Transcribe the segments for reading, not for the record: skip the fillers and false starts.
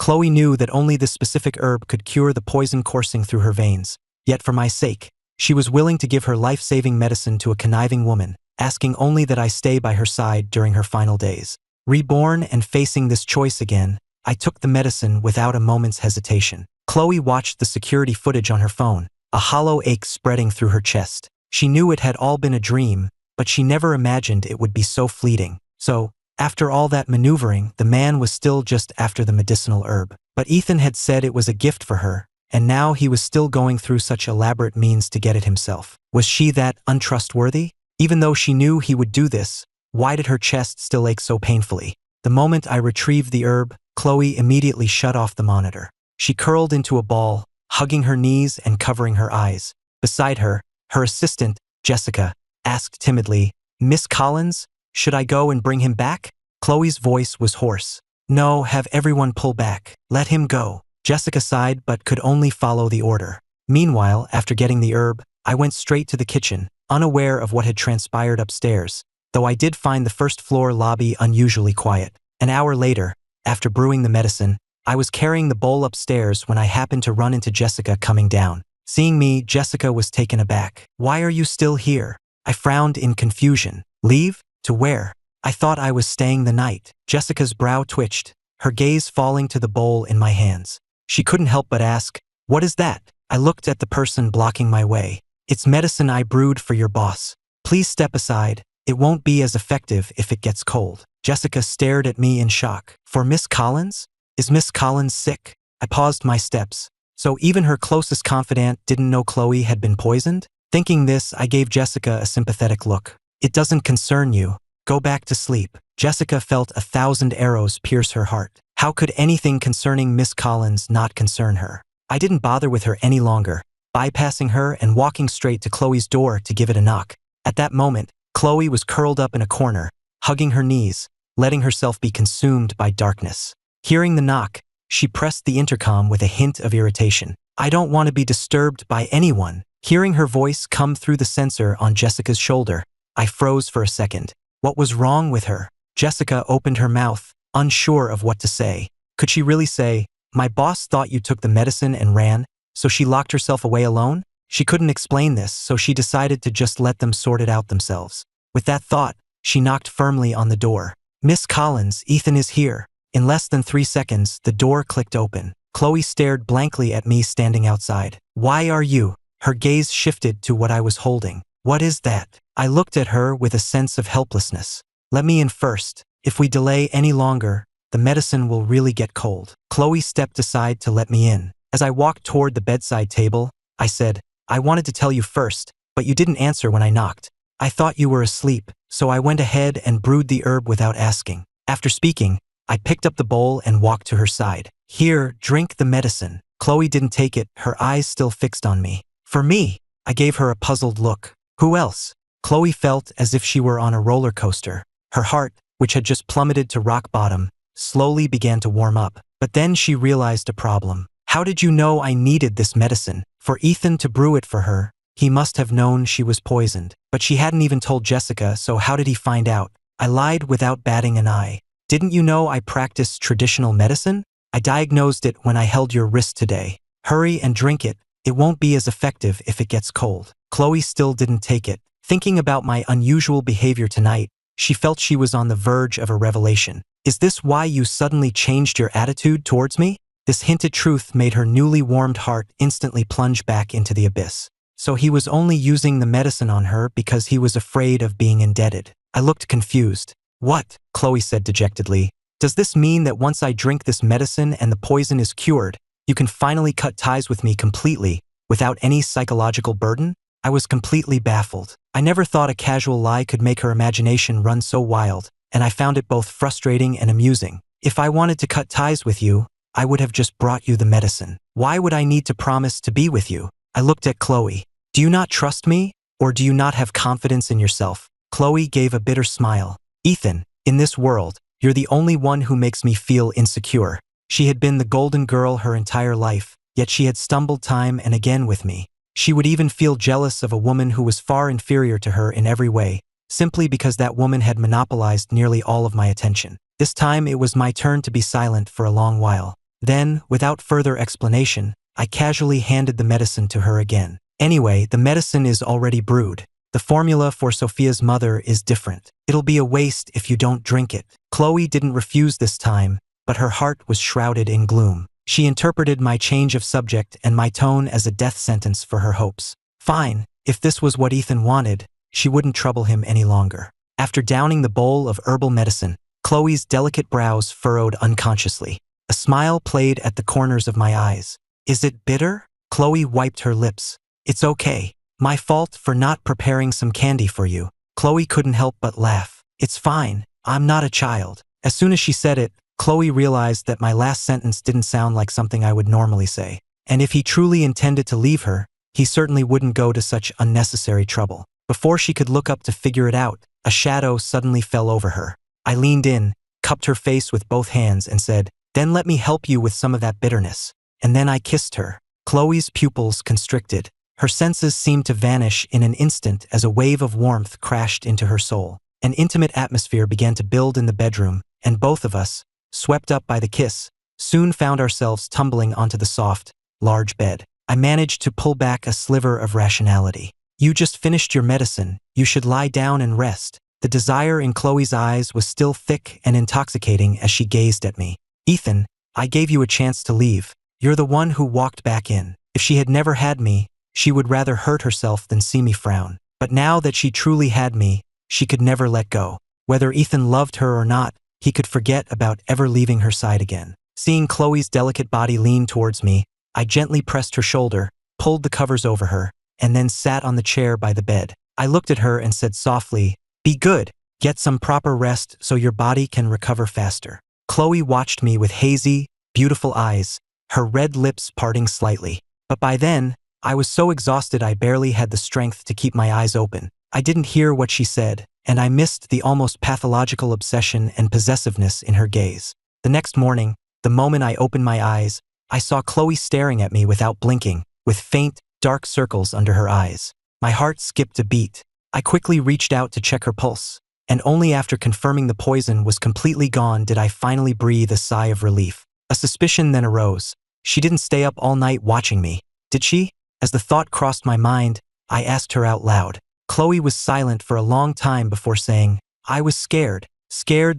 Chloe knew that only this specific herb could cure the poison coursing through her veins. Yet for my sake, she was willing to give her life-saving medicine to a conniving woman, asking only that I stay by her side during her final days. Reborn and facing this choice again, I took the medicine without a moment's hesitation. Chloe watched the security footage on her phone, a hollow ache spreading through her chest. She knew it had all been a dream, but she never imagined it would be so fleeting. So, after all that maneuvering, the man was still just after the medicinal herb. But Ethan had said it was a gift for her, and now he was still going through such elaborate means to get it himself. Was she that untrustworthy? Even though she knew he would do this, why did her chest still ache so painfully? The moment I retrieved the herb, Chloe immediately shut off the monitor. She curled into a ball, hugging her knees and covering her eyes. Beside her, her assistant, Jessica, asked timidly, "Miss Collins, should I go and bring him back?" Chloe's voice was hoarse. "No, have everyone pull back. Let him go." Jessica sighed but could only follow the order. Meanwhile, after getting the herb, I went straight to the kitchen, unaware of what had transpired upstairs, though I did find the first-floor lobby unusually quiet. An hour later, after brewing the medicine, I was carrying the bowl upstairs when I happened to run into Jessica coming down. Seeing me, Jessica was taken aback. "Why are you still here?" I frowned in confusion. "Leave? To where? I thought I was staying the night." Jessica's brow twitched, her gaze falling to the bowl in my hands. She couldn't help but ask, "What is that?" I looked at the person blocking my way. "It's medicine I brewed for your boss. Please step aside. It won't be as effective if it gets cold." Jessica stared at me in shock. "For Miss Collins? Is Miss Collins sick?" I paused my steps. So even her closest confidant didn't know Chloe had been poisoned? Thinking this, I gave Jessica a sympathetic look. "It doesn't concern you. Go back to sleep." Jessica felt 1,000 arrows pierce her heart. How could anything concerning Miss Collins not concern her? I didn't bother with her any longer, bypassing her and walking straight to Chloe's door to give it a knock. At that moment, Chloe was curled up in a corner, hugging her knees, letting herself be consumed by darkness. Hearing the knock, she pressed the intercom with a hint of irritation. "I don't want to be disturbed by anyone." Hearing her voice come through the sensor on Jessica's shoulder, I froze for a second. What was wrong with her? Jessica opened her mouth, unsure of what to say. Could she really say, "My boss thought you took the medicine and ran, so she locked herself away alone"? She couldn't explain this, so she decided to just let them sort it out themselves. With that thought, she knocked firmly on the door. "Miss Collins, Ethan is here." In less than 3 seconds, the door clicked open. Chloe stared blankly at me standing outside. "Why are you?" Her gaze shifted to what I was holding. "What is that?" I looked at her with a sense of helplessness. "Let me in first. If we delay any longer, the medicine will really get cold." Chloe stepped aside to let me in. As I walked toward the bedside table, I said, "I wanted to tell you first, but you didn't answer when I knocked. I thought you were asleep, so I went ahead and brewed the herb without asking." After speaking, I picked up the bowl and walked to her side. "Here, drink the medicine." Chloe didn't take it, her eyes still fixed on me. "For me?" I gave her a puzzled look. "Who else?" Chloe felt as if she were on a roller coaster. Her heart, which had just plummeted to rock bottom, slowly began to warm up. But then she realized a problem. "How did you know I needed this medicine?" For Ethan to brew it for her, he must have known she was poisoned. But she hadn't even told Jessica, so how did he find out? I lied without batting an eye. "Didn't you know I practice traditional medicine? I diagnosed it when I held your wrist today. Hurry and drink it. It won't be as effective if it gets cold." Chloe still didn't take it. Thinking about my unusual behavior tonight, she felt she was on the verge of a revelation. "Is this why you suddenly changed your attitude towards me?" This hinted truth made her newly warmed heart instantly plunge back into the abyss. So he was only using the medicine on her because he was afraid of being indebted. I looked confused. "What?" Chloe said dejectedly. "Does this mean that once I drink this medicine and the poison is cured, you can finally cut ties with me completely, without any psychological burden?" I was completely baffled. I never thought a casual lie could make her imagination run so wild, and I found it both frustrating and amusing. "If I wanted to cut ties with you, I would have just brought you the medicine. Why would I need to promise to be with you?" I looked at Chloe. "Do you not trust me? Or do you not have confidence in yourself?" Chloe gave a bitter smile. "Ethan, in this world, you're the only one who makes me feel insecure." She had been the golden girl her entire life, yet she had stumbled time and again with me. She would even feel jealous of a woman who was far inferior to her in every way, simply because that woman had monopolized nearly all of my attention. This time it was my turn to be silent for a long while. Then, without further explanation, I casually handed the medicine to her again. Anyway, the medicine is already brewed. The formula for Sophia's mother is different. It'll be a waste if you don't drink it. Chloe didn't refuse this time, but her heart was shrouded in gloom. She interpreted my change of subject and my tone as a death sentence for her hopes. Fine, if this was what Ethan wanted, she wouldn't trouble him any longer. After downing the bowl of herbal medicine, Chloe's delicate brows furrowed unconsciously. A smile played at the corners of my eyes. Is it bitter? Chloe wiped her lips. It's okay. My fault for not preparing some candy for you. Chloe couldn't help but laugh. It's fine. I'm not a child. As soon as she said it, Chloe realized that my last sentence didn't sound like something I would normally say. And if he truly intended to leave her, he certainly wouldn't go to such unnecessary trouble. Before she could look up to figure it out, a shadow suddenly fell over her. I leaned in, cupped her face with both hands and said, "Then let me help you with some of that bitterness." And then I kissed her. Chloe's pupils constricted. Her senses seemed to vanish in an instant as a wave of warmth crashed into her soul. An intimate atmosphere began to build in the bedroom, and both of us, swept up by the kiss, soon found ourselves tumbling onto the soft, large bed. I managed to pull back a sliver of rationality. You just finished your medicine. You should lie down and rest. The desire in Chloe's eyes was still thick and intoxicating as she gazed at me. Ethan, I gave you a chance to leave. You're the one who walked back in. If she had never had me, she would rather hurt herself than see me frown. But now that she truly had me, she could never let go. Whether Ethan loved her or not, he could forget about ever leaving her side again. Seeing Chloe's delicate body lean towards me, I gently pressed her shoulder, pulled the covers over her, and then sat on the chair by the bed. I looked at her and said softly, "Be good. Get some proper rest so your body can recover faster." Chloe watched me with hazy, beautiful eyes, her red lips parting slightly. But by then, I was so exhausted I barely had the strength to keep my eyes open. I didn't hear what she said, and I missed the almost pathological obsession and possessiveness in her gaze. The next morning, the moment I opened my eyes, I saw Chloe staring at me without blinking, with faint, dark circles under her eyes. My heart skipped a beat. I quickly reached out to check her pulse, and only after confirming the poison was completely gone did I finally breathe a sigh of relief. A suspicion then arose. She didn't stay up all night watching me, did she? As the thought crossed my mind, I asked her out loud. Chloe was silent for a long time before saying, "I was scared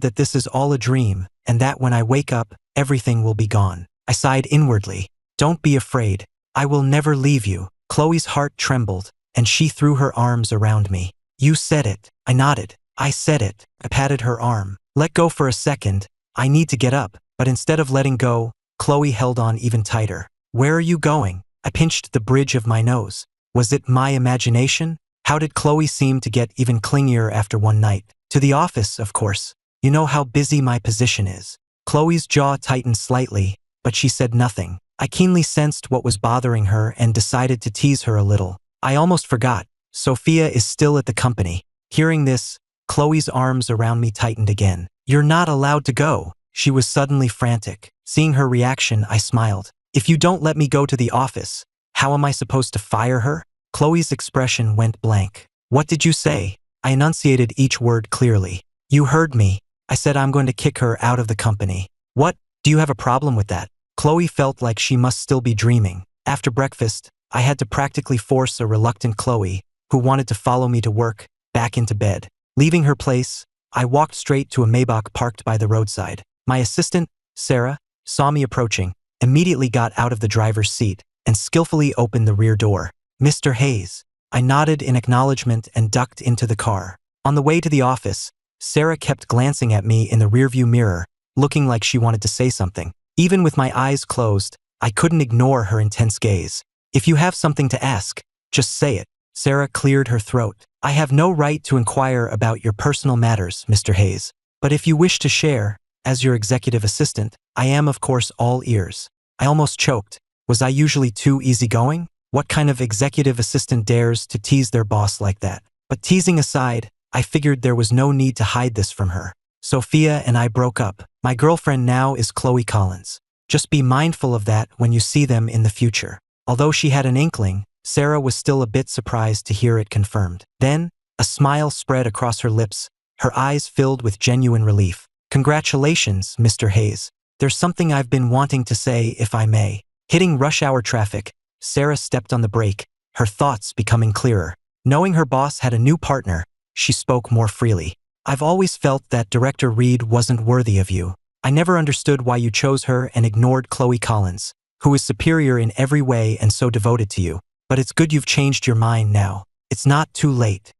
that this is all a dream, and that when I wake up, everything will be gone." I sighed inwardly. "Don't be afraid. I will never leave you." Chloe's heart trembled, and she threw her arms around me. "You said it." I nodded. "I said it." I patted her arm. "Let go for a second. I need to get up." But instead of letting go, Chloe held on even tighter. "Where are you going?" I pinched the bridge of my nose. Was it my imagination? How did Chloe seem to get even clingier after one night? "To the office, of course. You know how busy my position is." Chloe's jaw tightened slightly, but she said nothing. I keenly sensed what was bothering her and decided to tease her a little. "I almost forgot. Sophia is still at the company." Hearing this, Chloe's arms around me tightened again. "You're not allowed to go." She was suddenly frantic. Seeing her reaction, I smiled. "If you don't let me go to the office, how am I supposed to fire her?" Chloe's expression went blank. "What did you say?" I enunciated each word clearly. "You heard me. I said I'm going to kick her out of the company." "What? Do you have a problem with that?" Chloe felt like she must still be dreaming. After breakfast, I had to practically force a reluctant Chloe, who wanted to follow me to work, back into bed. Leaving her place, I walked straight to a Maybach parked by the roadside. My assistant, Sarah, saw me approaching, immediately got out of the driver's seat, and skillfully opened the rear door. "Mr. Hayes." I nodded in acknowledgement and ducked into the car. On the way to the office, Sarah kept glancing at me in the rearview mirror, looking like she wanted to say something. Even with my eyes closed, I couldn't ignore her intense gaze. "If you have something to ask, just say it." Sarah cleared her throat. "I have no right to inquire about your personal matters, Mr. Hayes. But if you wish to share, as your executive assistant, I am of course all ears." I almost choked. Was I usually too easygoing? What kind of executive assistant dares to tease their boss like that? But teasing aside, I figured there was no need to hide this from her. "Sophia and I broke up. My girlfriend now is Chloe Collins. Just be mindful of that when you see them in the future." Although she had an inkling, Sarah was still a bit surprised to hear it confirmed. Then, a smile spread across her lips, her eyes filled with genuine relief. "Congratulations, Mr. Hayes. There's something I've been wanting to say, if I may. Hitting rush hour traffic, Sarah stepped on the brake, her thoughts becoming clearer. Knowing her boss had a new partner, she spoke more freely. I've always felt that Director Reed wasn't worthy of you. I never understood why you chose her and ignored Chloe Collins, who is superior in every way and so devoted to you. But it's good you've changed your mind now. It's not too late,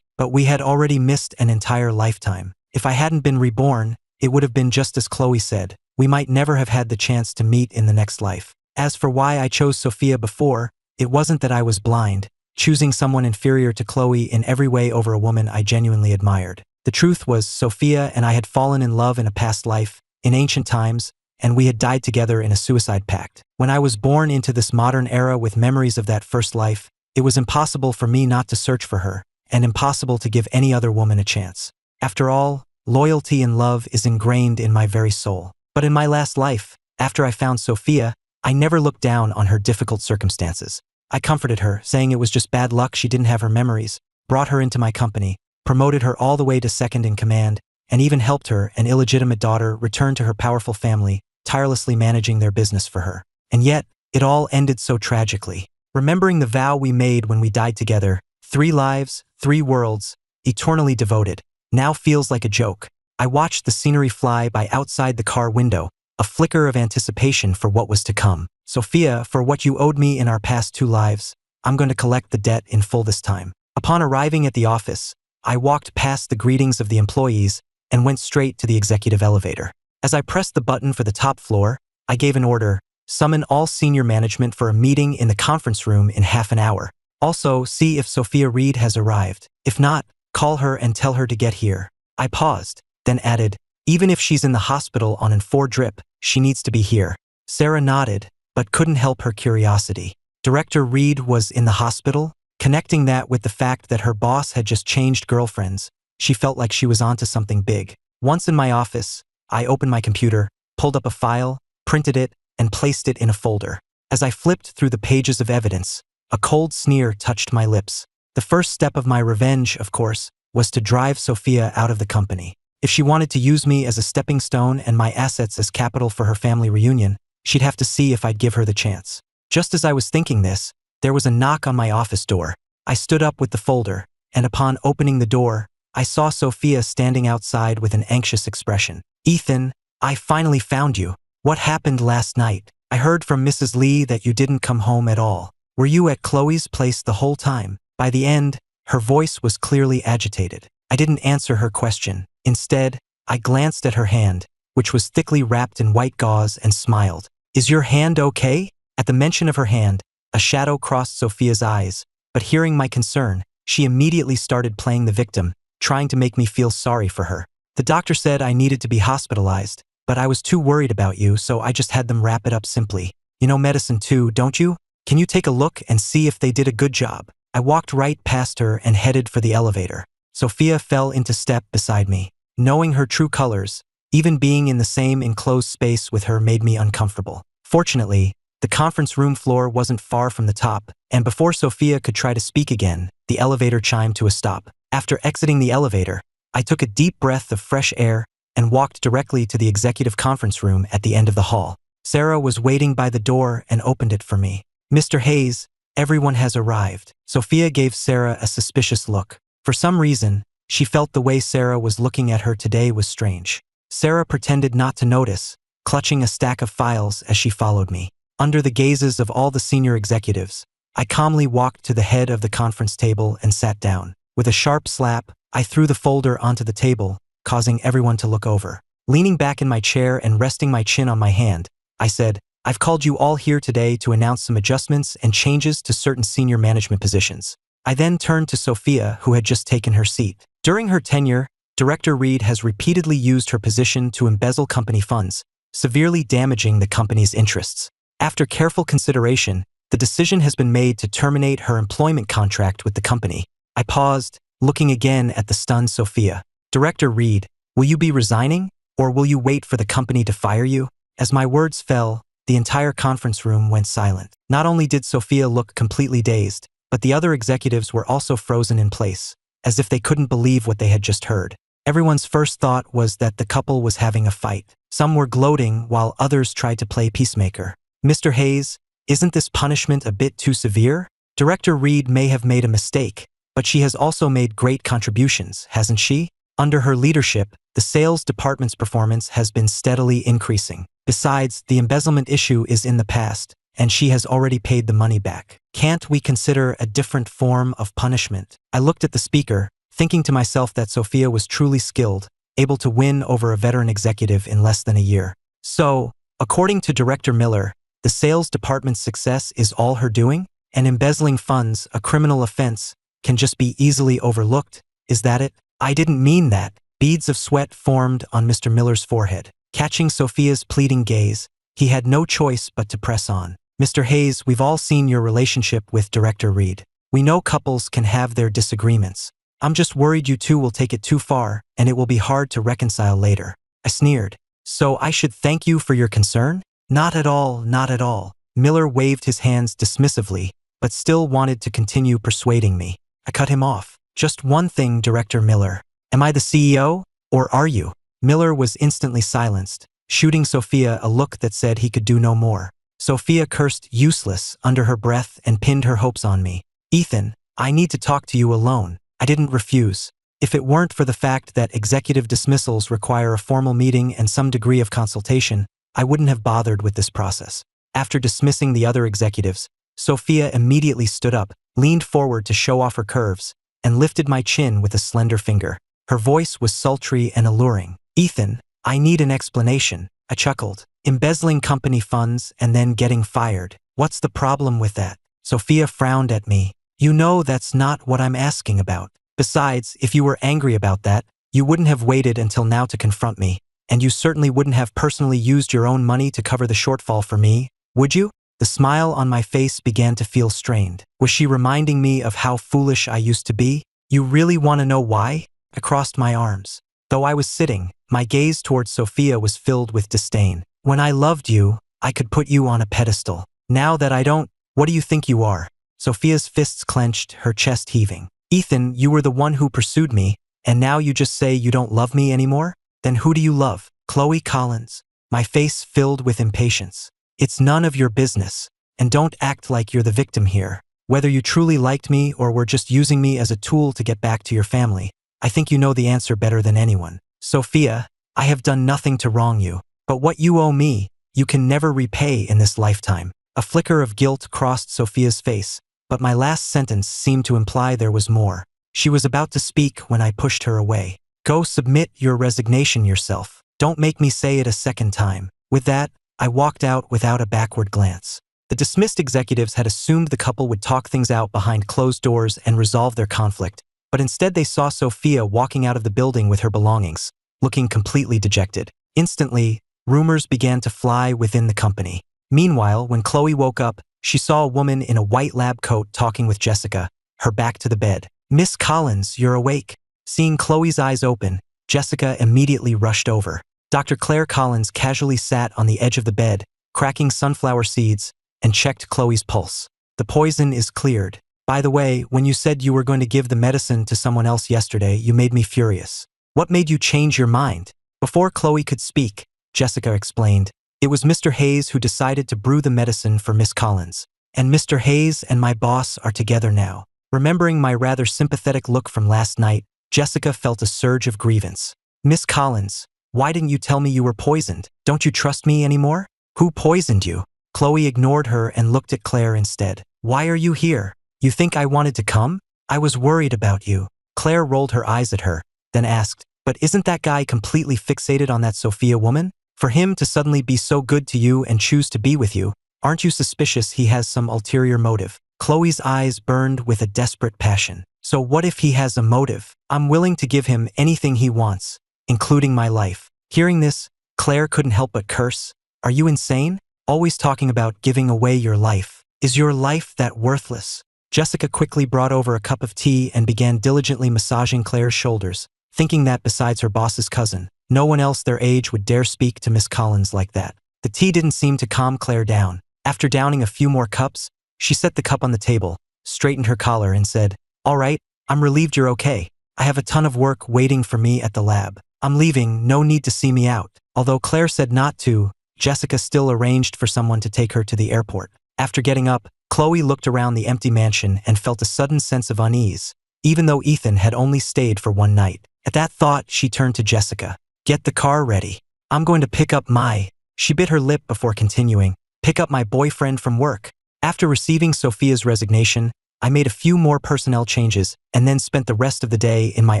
but we had already missed an entire lifetime. If I hadn't been reborn, it would have been just as Chloe said. We might never have had the chance to meet in the next life. As for why I chose Sophia before, it wasn't that I was blind, choosing someone inferior to Chloe in every way over a woman I genuinely admired. The truth was, Sophia and I had fallen in love in a past life, in ancient times, and we had died together in a suicide pact. When I was born into this modern era with memories of that first life, it was impossible for me not to search for her, and impossible to give any other woman a chance. After all, loyalty and love is ingrained in my very soul. But in my last life, after I found Sophia, I never looked down on her difficult circumstances. I comforted her, saying it was just bad luck she didn't have her memories, brought her into my company, promoted her all the way to second in command, and even helped her, an illegitimate daughter, return to her powerful family, tirelessly managing their business for her. And yet, it all ended so tragically. Remembering the vow we made when we died together, 3 lives, 3 worlds, eternally devoted, now feels like a joke. I watched the scenery fly by outside the car window, a flicker of anticipation for what was to come. Sophia, for what you owed me in our past 2 lives, I'm going to collect the debt in full this time. Upon arriving at the office, I walked past the greetings of the employees and went straight to the executive elevator. As I pressed the button for the top floor, I gave an order: summon all senior management for a meeting in the conference room in half an hour. Also, see if Sophia Reed has arrived. If not, call her and tell her to get here. I paused, then added, even if she's in the hospital on an 4 drip, she needs to be here. Sarah nodded, but couldn't help her curiosity. Director Reed was in the hospital? Connecting that with the fact that her boss had just changed girlfriends, she felt like she was onto something big. Once in my office, I opened my computer, pulled up a file, printed it, and placed it in a folder. As I flipped through the pages of evidence, a cold sneer touched my lips. The first step of my revenge, of course, was to drive Sophia out of the company. If she wanted to use me as a stepping stone and my assets as capital for her family reunion, she'd have to see if I'd give her the chance. Just as I was thinking this, there was a knock on my office door. I stood up with the folder, and upon opening the door, I saw Sophia standing outside with an anxious expression. Ethan, I finally found you. What happened last night? I heard from Mrs. Lee that you didn't come home at all. Were you at Chloe's place the whole time? By the end, her voice was clearly agitated. I didn't answer her question. Instead, I glanced at her hand, which was thickly wrapped in white gauze, and smiled. Is your hand okay? At the mention of her hand, a shadow crossed Sophia's eyes, but hearing my concern, she immediately started playing the victim, trying to make me feel sorry for her. The doctor said I needed to be hospitalized, but I was too worried about you, so I just had them wrap it up simply. You know medicine too, don't you? Can you take a look and see if they did a good job? I walked right past her and headed for the elevator. Sophia fell into step beside me. Knowing her true colors, even being in the same enclosed space with her made me uncomfortable. Fortunately, the conference room floor wasn't far from the top, and before Sophia could try to speak again, the elevator chimed to a stop. After exiting the elevator, I took a deep breath of fresh air and walked directly to the executive conference room at the end of the hall. Sarah was waiting by the door and opened it for me. Mr. Hayes, everyone has arrived. Sophia gave Sarah a suspicious look. For some reason, she felt the way Sarah was looking at her today was strange. Sarah pretended not to notice, clutching a stack of files as she followed me. Under the gazes of all the senior executives, I calmly walked to the head of the conference table and sat down. With a sharp slap, I threw the folder onto the table, causing everyone to look over. Leaning back in my chair and resting my chin on my hand, I said, I've called you all here today to announce some adjustments and changes to certain senior management positions. I then turned to Sophia, who had just taken her seat. During her tenure, Director Reed has repeatedly used her position to embezzle company funds, severely damaging the company's interests. After careful consideration, the decision has been made to terminate her employment contract with the company. I paused, looking again at the stunned Sophia. Director Reed, will you be resigning, or will you wait for the company to fire you? As my words fell, the entire conference room went silent. Not only did Sophia look completely dazed, but the other executives were also frozen in place, as if they couldn't believe what they had just heard. Everyone's first thought was that the couple was having a fight. Some were gloating while others tried to play peacemaker. Mr. Hayes, isn't this punishment a bit too severe? Director Reed may have made a mistake, but she has also made great contributions, hasn't she? Under her leadership, the sales department's performance has been steadily increasing. Besides, the embezzlement issue is in the past, and she has already paid the money back. Can't we consider a different form of punishment? I looked at the speaker, thinking to myself that Sophia was truly skilled, able to win over a veteran executive in less than a year. So, according to Director Miller, the sales department's success is all her doing? And embezzling funds, a criminal offense, can just be easily overlooked? Is that it? I didn't mean that. Beads of sweat formed on Mr. Miller's forehead. Catching Sophia's pleading gaze, he had no choice but to press on. Mr. Hayes, we've all seen your relationship with Director Reed. We know couples can have their disagreements. I'm just worried you two will take it too far, and it will be hard to reconcile later. I sneered. So I should thank you for your concern? Not at all, not at all. Miller waved his hands dismissively, but still wanted to continue persuading me. I cut him off. Just one thing, Director Miller. Am I the CEO, or are you? Miller was instantly silenced, shooting Sophia a look that said he could do no more. Sophia cursed useless under her breath and pinned her hopes on me. Ethan, I need to talk to you alone. I didn't refuse. If it weren't for the fact that executive dismissals require a formal meeting and some degree of consultation, I wouldn't have bothered with this process. After dismissing the other executives, Sophia immediately stood up, leaned forward to show off her curves, and lifted my chin with a slender finger. Her voice was sultry and alluring. Ethan, I need an explanation. I chuckled. Embezzling company funds and then getting fired. What's the problem with that? Sophia frowned at me. You know that's not what I'm asking about. Besides, if you were angry about that, you wouldn't have waited until now to confront me, and you certainly wouldn't have personally used your own money to cover the shortfall for me, would you? The smile on my face began to feel strained. Was she reminding me of how foolish I used to be? You really want to know why? I crossed my arms. Though I was sitting, my gaze towards Sophia was filled with disdain. When I loved you, I could put you on a pedestal. Now that I don't, what do you think you are? Sophia's fists clenched, her chest heaving. Ethan, you were the one who pursued me, and now you just say you don't love me anymore? Then who do you love? Chloe Collins. My face filled with impatience. It's none of your business, and don't act like you're the victim here. Whether you truly liked me or were just using me as a tool to get back to your family, I think you know the answer better than anyone. Sophia, I have done nothing to wrong you, but what you owe me, you can never repay in this lifetime. A flicker of guilt crossed Sophia's face, but my last sentence seemed to imply there was more. She was about to speak when I pushed her away. Go submit your resignation yourself. Don't make me say it a second time. With that, I walked out without a backward glance. The dismissed executives had assumed the couple would talk things out behind closed doors and resolve their conflict, but instead they saw Sophia walking out of the building with her belongings, looking completely dejected. Instantly, rumors began to fly within the company. Meanwhile, when Chloe woke up, she saw a woman in a white lab coat talking with Jessica, her back to the bed. Miss Collins, you're awake. Seeing Chloe's eyes open, Jessica immediately rushed over. Dr. Claire Collins casually sat on the edge of the bed, cracking sunflower seeds, and checked Chloe's pulse. The poison is cleared. By the way, when you said you were going to give the medicine to someone else yesterday, you made me furious. What made you change your mind? Before Chloe could speak, Jessica explained, it was Mr. Hayes who decided to brew the medicine for Miss Collins. And Mr. Hayes and my boss are together now. Remembering my rather sympathetic look from last night, Jessica felt a surge of grievance. Miss Collins, why didn't you tell me you were poisoned? Don't you trust me anymore? Who poisoned you? Chloe ignored her and looked at Claire instead. Why are you here? You think I wanted to come? I was worried about you. Claire rolled her eyes at her, then asked, but isn't that guy completely fixated on that Sophia woman? For him to suddenly be so good to you and choose to be with you, aren't you suspicious he has some ulterior motive? Chloe's eyes burned with a desperate passion. So what if he has a motive? I'm willing to give him anything he wants, including my life. Hearing this, Claire couldn't help but curse. Are you insane? Always talking about giving away your life. Is your life that worthless? Jessica quickly brought over a cup of tea and began diligently massaging Claire's shoulders, thinking that besides her boss's cousin, no one else their age would dare speak to Miss Collins like that. The tea didn't seem to calm Claire down. After downing a few more cups, she set the cup on the table, straightened her collar and said, all right, I'm relieved you're okay. I have a ton of work waiting for me at the lab. I'm leaving, no need to see me out. Although Claire said not to, Jessica still arranged for someone to take her to the airport. After getting up, Chloe looked around the empty mansion and felt a sudden sense of unease, even though Ethan had only stayed for one night. At that thought, she turned to Jessica. "Get the car ready. I'm going to pick up my—" She bit her lip before continuing, "pick up my boyfriend from work." After receiving Sophia's resignation, I made a few more personnel changes and then spent the rest of the day in my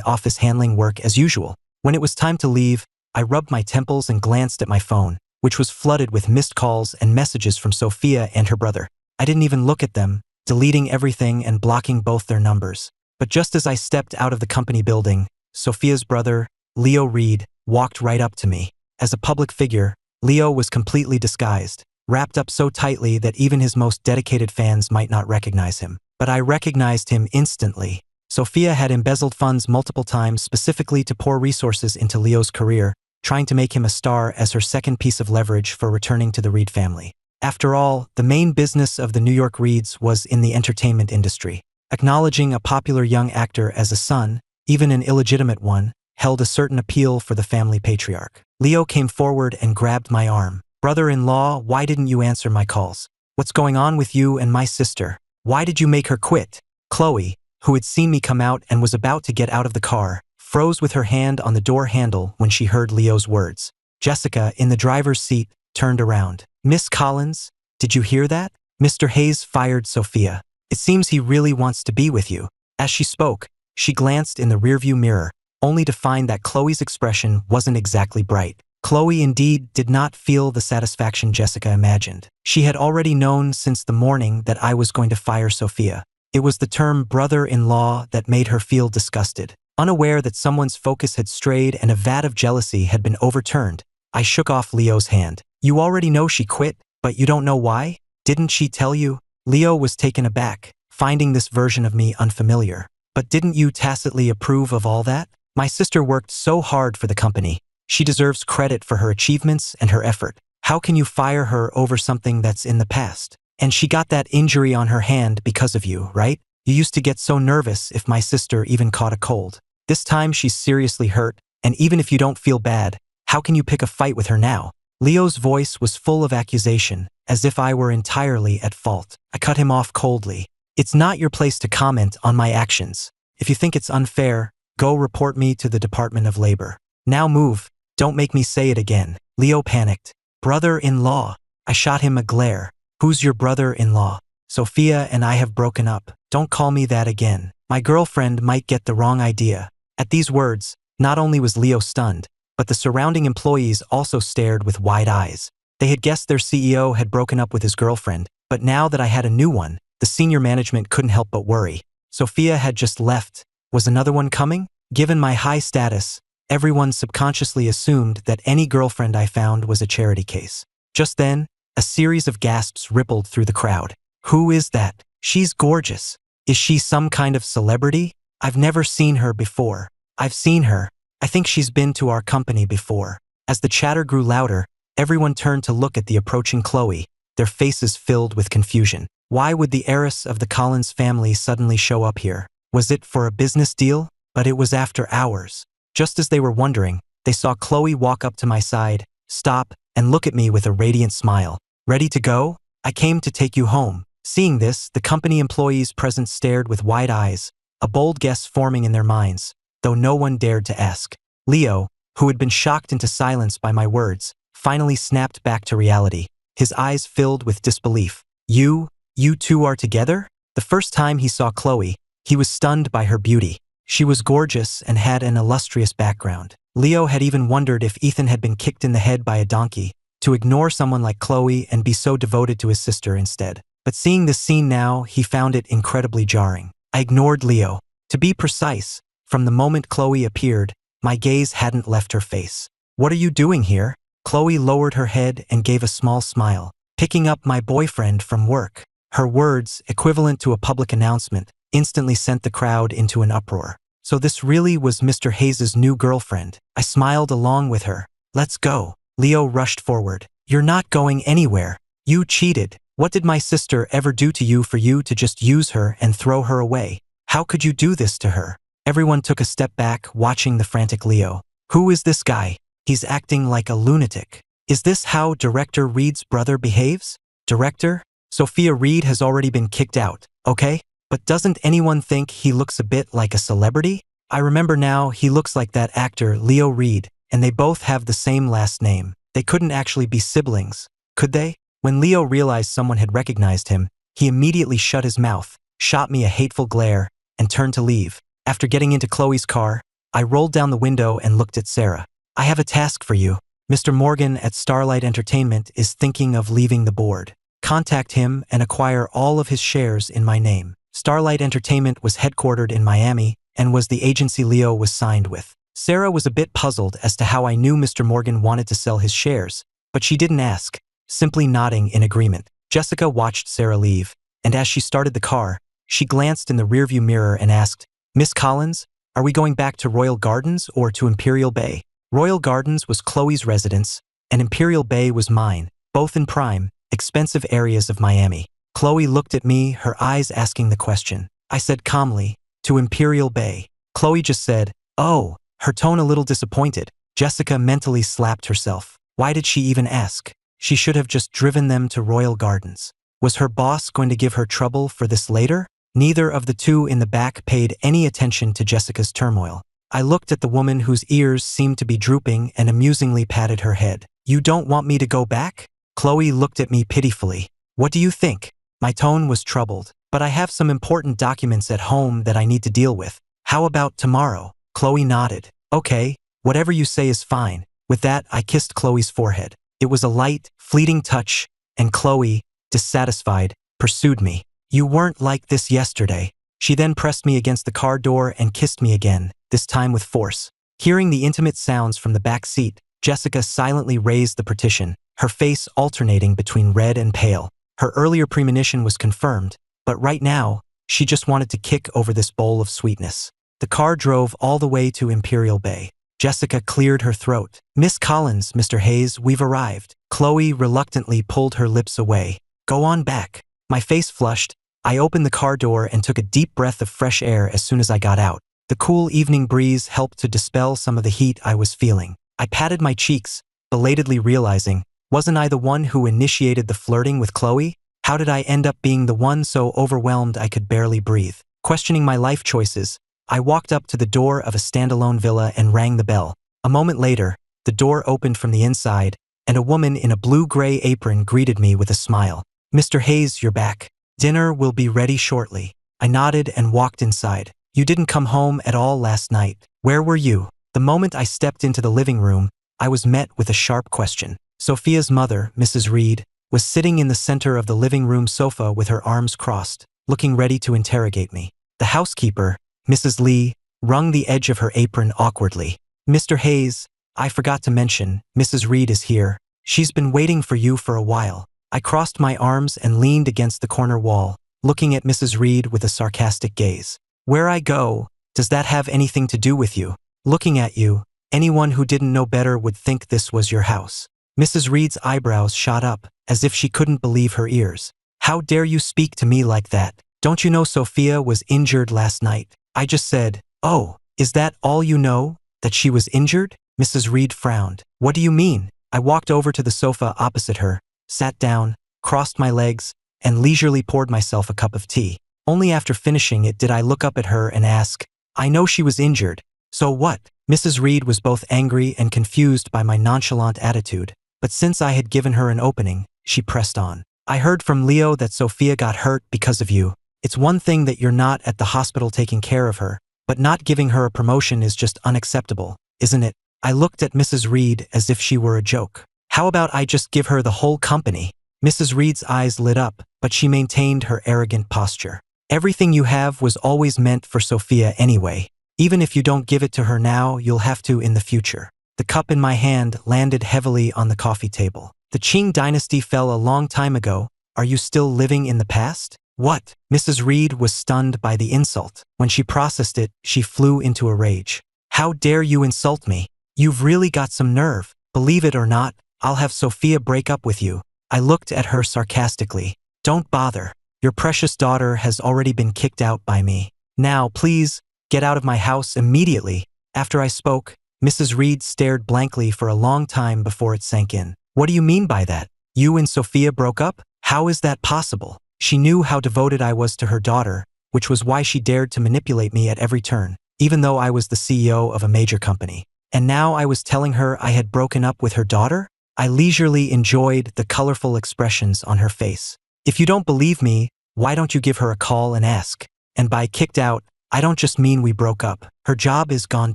office handling work as usual. When it was time to leave, I rubbed my temples and glanced at my phone, which was flooded with missed calls and messages from Sophia and her brother. I didn't even look at them, deleting everything and blocking both their numbers. But just as I stepped out of the company building, Sophia's brother, Leo Reed, walked right up to me. As a public figure, Leo was completely disguised, wrapped up so tightly that even his most dedicated fans might not recognize him. But I recognized him instantly. Sophia had embezzled funds multiple times specifically to pour resources into Leo's career, trying to make him a star as her second piece of leverage for returning to the Reed family. After all, the main business of the New York Reeds was in the entertainment industry. Acknowledging a popular young actor as a son, even an illegitimate one, held a certain appeal for the family patriarch. Leo came forward and grabbed my arm. "Brother-in-law, why didn't you answer my calls? What's going on with you and my sister? Why did you make her quit?" Chloe, who had seen me come out and was about to get out of the car, froze with her hand on the door handle when she heard Leo's words. Jessica, in the driver's seat, turned around. "Miss Collins, did you hear that? Mr. Hayes fired Sophia. It seems he really wants to be with you." As she spoke, she glanced in the rearview mirror, only to find that Chloe's expression wasn't exactly bright. Chloe indeed did not feel the satisfaction Jessica imagined. She had already known since the morning that I was going to fire Sophia. It was the term brother-in-law that made her feel disgusted. Unaware that someone's focus had strayed and a vat of jealousy had been overturned, I shook off Leo's hand. "You already know she quit, but you don't know why? Didn't she tell you?" Leo was taken aback, finding this version of me unfamiliar. "But didn't you tacitly approve of all that? My sister worked so hard for the company. She deserves credit for her achievements and her effort. How can you fire her over something that's in the past? And she got that injury on her hand because of you, right? You used to get so nervous if my sister even caught a cold. This time she's seriously hurt, and even if you don't feel bad, how can you pick a fight with her now?" Leo's voice was full of accusation, as if I were entirely at fault. I cut him off coldly. "It's not your place to comment on my actions. If you think it's unfair, go report me to the Department of Labor. Now move. Don't make me say it again." Leo panicked. "Brother-in-law." I shot him a glare. "Who's your brother-in-law? Sophia and I have broken up. Don't call me that again. My girlfriend might get the wrong idea." At these words, not only was Leo stunned, but the surrounding employees also stared with wide eyes. They had guessed their CEO had broken up with his girlfriend, but now that I had a new one, the senior management couldn't help but worry. Sophia had just left. Was another one coming? Given my high status, everyone subconsciously assumed that any girlfriend I found was a charity case. Just then, a series of gasps rippled through the crowd. "Who is that? She's gorgeous. Is she some kind of celebrity? I've never seen her before. I've seen her. I think she's been to our company before." As the chatter grew louder, everyone turned to look at the approaching Chloe, their faces filled with confusion. Why would the heiress of the Collins family suddenly show up here? Was it for a business deal? But it was after hours. Just as they were wondering, they saw Chloe walk up to my side, stop, and look at me with a radiant smile. "Ready to go? I came to take you home." Seeing this, the company employees present stared with wide eyes, a bold guess forming in their minds, though no one dared to ask. Leo, who had been shocked into silence by my words, finally snapped back to reality, his eyes filled with disbelief. You two are together?" The first time he saw Chloe, he was stunned by her beauty. She was gorgeous and had an illustrious background. Leo had even wondered if Ethan had been kicked in the head by a donkey, to ignore someone like Chloe and be so devoted to his sister instead. But seeing this scene now, he found it incredibly jarring. I ignored Leo. To be precise, from the moment Chloe appeared, my gaze hadn't left her face. "What are you doing here?" Chloe lowered her head and gave a small smile. "Picking up my boyfriend from work." Her words, equivalent to a public announcement, instantly sent the crowd into an uproar. So this really was Mr. Hayes' new girlfriend. I smiled along with her. "Let's go." Leo rushed forward. "You're not going anywhere. You cheated. What did my sister ever do to you for you to just use her and throw her away? How could you do this to her?" Everyone took a step back, watching the frantic Leo. "Who is this guy? He's acting like a lunatic. Is this how Director Reed's brother behaves? Director? Sophia Reed has already been kicked out, okay? But doesn't anyone think he looks a bit like a celebrity? I remember now, he looks like that actor Leo Reed, and they both have the same last name. They couldn't actually be siblings, could they? When Leo realized someone had recognized him, he immediately shut his mouth, shot me a hateful glare, and turned to leave. After getting into Chloe's car, I rolled down the window and looked at Sarah. I have a task for you. Mr. Morgan at Starlight Entertainment is thinking of leaving the board. Contact him and acquire all of his shares in my name. Starlight Entertainment was headquartered in Miami and was the agency Leo was signed with. Sarah was a bit puzzled as to how I knew Mr. Morgan wanted to sell his shares, but she didn't ask, simply nodding in agreement. Jessica watched Sarah leave, and as she started the car, she glanced in the rearview mirror and asked, Miss Collins, are we going back to Royal Gardens or to Imperial Bay? Royal Gardens was Chloe's residence, and Imperial Bay was mine, both in prime, expensive areas of Miami. Chloe looked at me, her eyes asking the question. I said calmly, to Imperial Bay. Chloe just said, oh, her tone a little disappointed. Jessica mentally slapped herself. Why did she even ask? She should have just driven them to Royal Gardens. Was her boss going to give her trouble for this later? Neither of the two in the back paid any attention to Jessica's turmoil. I looked at the woman whose ears seemed to be drooping and amusingly patted her head. You don't want me to go back? Chloe looked at me pitifully. What do you think? My tone was troubled, but I have some important documents at home that I need to deal with. How about tomorrow? Chloe nodded. Okay, whatever you say is fine. With that, I kissed Chloe's forehead. It was a light, fleeting touch, and Chloe, dissatisfied, pursued me. You weren't like this yesterday. She then pressed me against the car door and kissed me again, this time with force. Hearing the intimate sounds from the back seat, Jessica silently raised the partition, her face alternating between red and pale. Her earlier premonition was confirmed, but right now, she just wanted to kick over this bowl of sweetness. The car drove all the way to Imperial Bay. Jessica cleared her throat. Miss Collins, Mr. Hayes, we've arrived. Chloe reluctantly pulled her lips away. Go on back. My face flushed. I opened the car door and took a deep breath of fresh air as soon as I got out. The cool evening breeze helped to dispel some of the heat I was feeling. I patted my cheeks, belatedly realizing, wasn't I the one who initiated the flirting with Chloe? How did I end up being the one so overwhelmed I could barely breathe? Questioning my life choices, I walked up to the door of a standalone villa and rang the bell. A moment later, the door opened from the inside, and a woman in a blue-gray apron greeted me with a smile. Mr. Hayes, you're back. Dinner will be ready shortly. I nodded and walked inside. You didn't come home at all last night. Where were you? The moment I stepped into the living room, I was met with a sharp question. Sophia's mother, Mrs. Reed, was sitting in the center of the living room sofa with her arms crossed, looking ready to interrogate me. The housekeeper, Mrs. Lee, wrung the edge of her apron awkwardly. Mr. Hayes, I forgot to mention, Mrs. Reed is here. She's been waiting for you for a while. I crossed my arms and leaned against the corner wall, looking at Mrs. Reed with a sarcastic gaze. Where I go, does that have anything to do with you? Looking at you, anyone who didn't know better would think this was your house. Mrs. Reed's eyebrows shot up, as if she couldn't believe her ears. How dare you speak to me like that? Don't you know Sophia was injured last night? I just said, oh, is that all you know? That she was injured? Mrs. Reed frowned. What do you mean? I walked over to the sofa opposite her, sat down, crossed my legs, and leisurely poured myself a cup of tea. Only after finishing it did I look up at her and ask, I know she was injured. So what? Mrs. Reed was both angry and confused by my nonchalant attitude, but since I had given her an opening, she pressed on. I heard from Leo that Sophia got hurt because of you. It's one thing that you're not at the hospital taking care of her, but not giving her a promotion is just unacceptable, isn't it? I looked at Mrs. Reed as if she were a joke. How about I just give her the whole company? Mrs. Reed's eyes lit up, but she maintained her arrogant posture. Everything you have was always meant for Sophia anyway. Even if you don't give it to her now, you'll have to in the future. The cup in my hand landed heavily on the coffee table. The Qing dynasty fell a long time ago. Are you still living in the past? What? Mrs. Reed was stunned by the insult. When she processed it, she flew into a rage. How dare you insult me? You've really got some nerve. Believe it or not, I'll have Sophia break up with you. I looked at her sarcastically. Don't bother. Your precious daughter has already been kicked out by me. Now, please, get out of my house immediately. After I spoke, Mrs. Reed stared blankly for a long time before it sank in. What do you mean by that? You and Sophia broke up? How is that possible? She knew how devoted I was to her daughter, which was why she dared to manipulate me at every turn, even though I was the CEO of a major company. And now I was telling her I had broken up with her daughter? I leisurely enjoyed the colorful expressions on her face. If you don't believe me, why don't you give her a call and ask? And by kicked out, I don't just mean we broke up. Her job is gone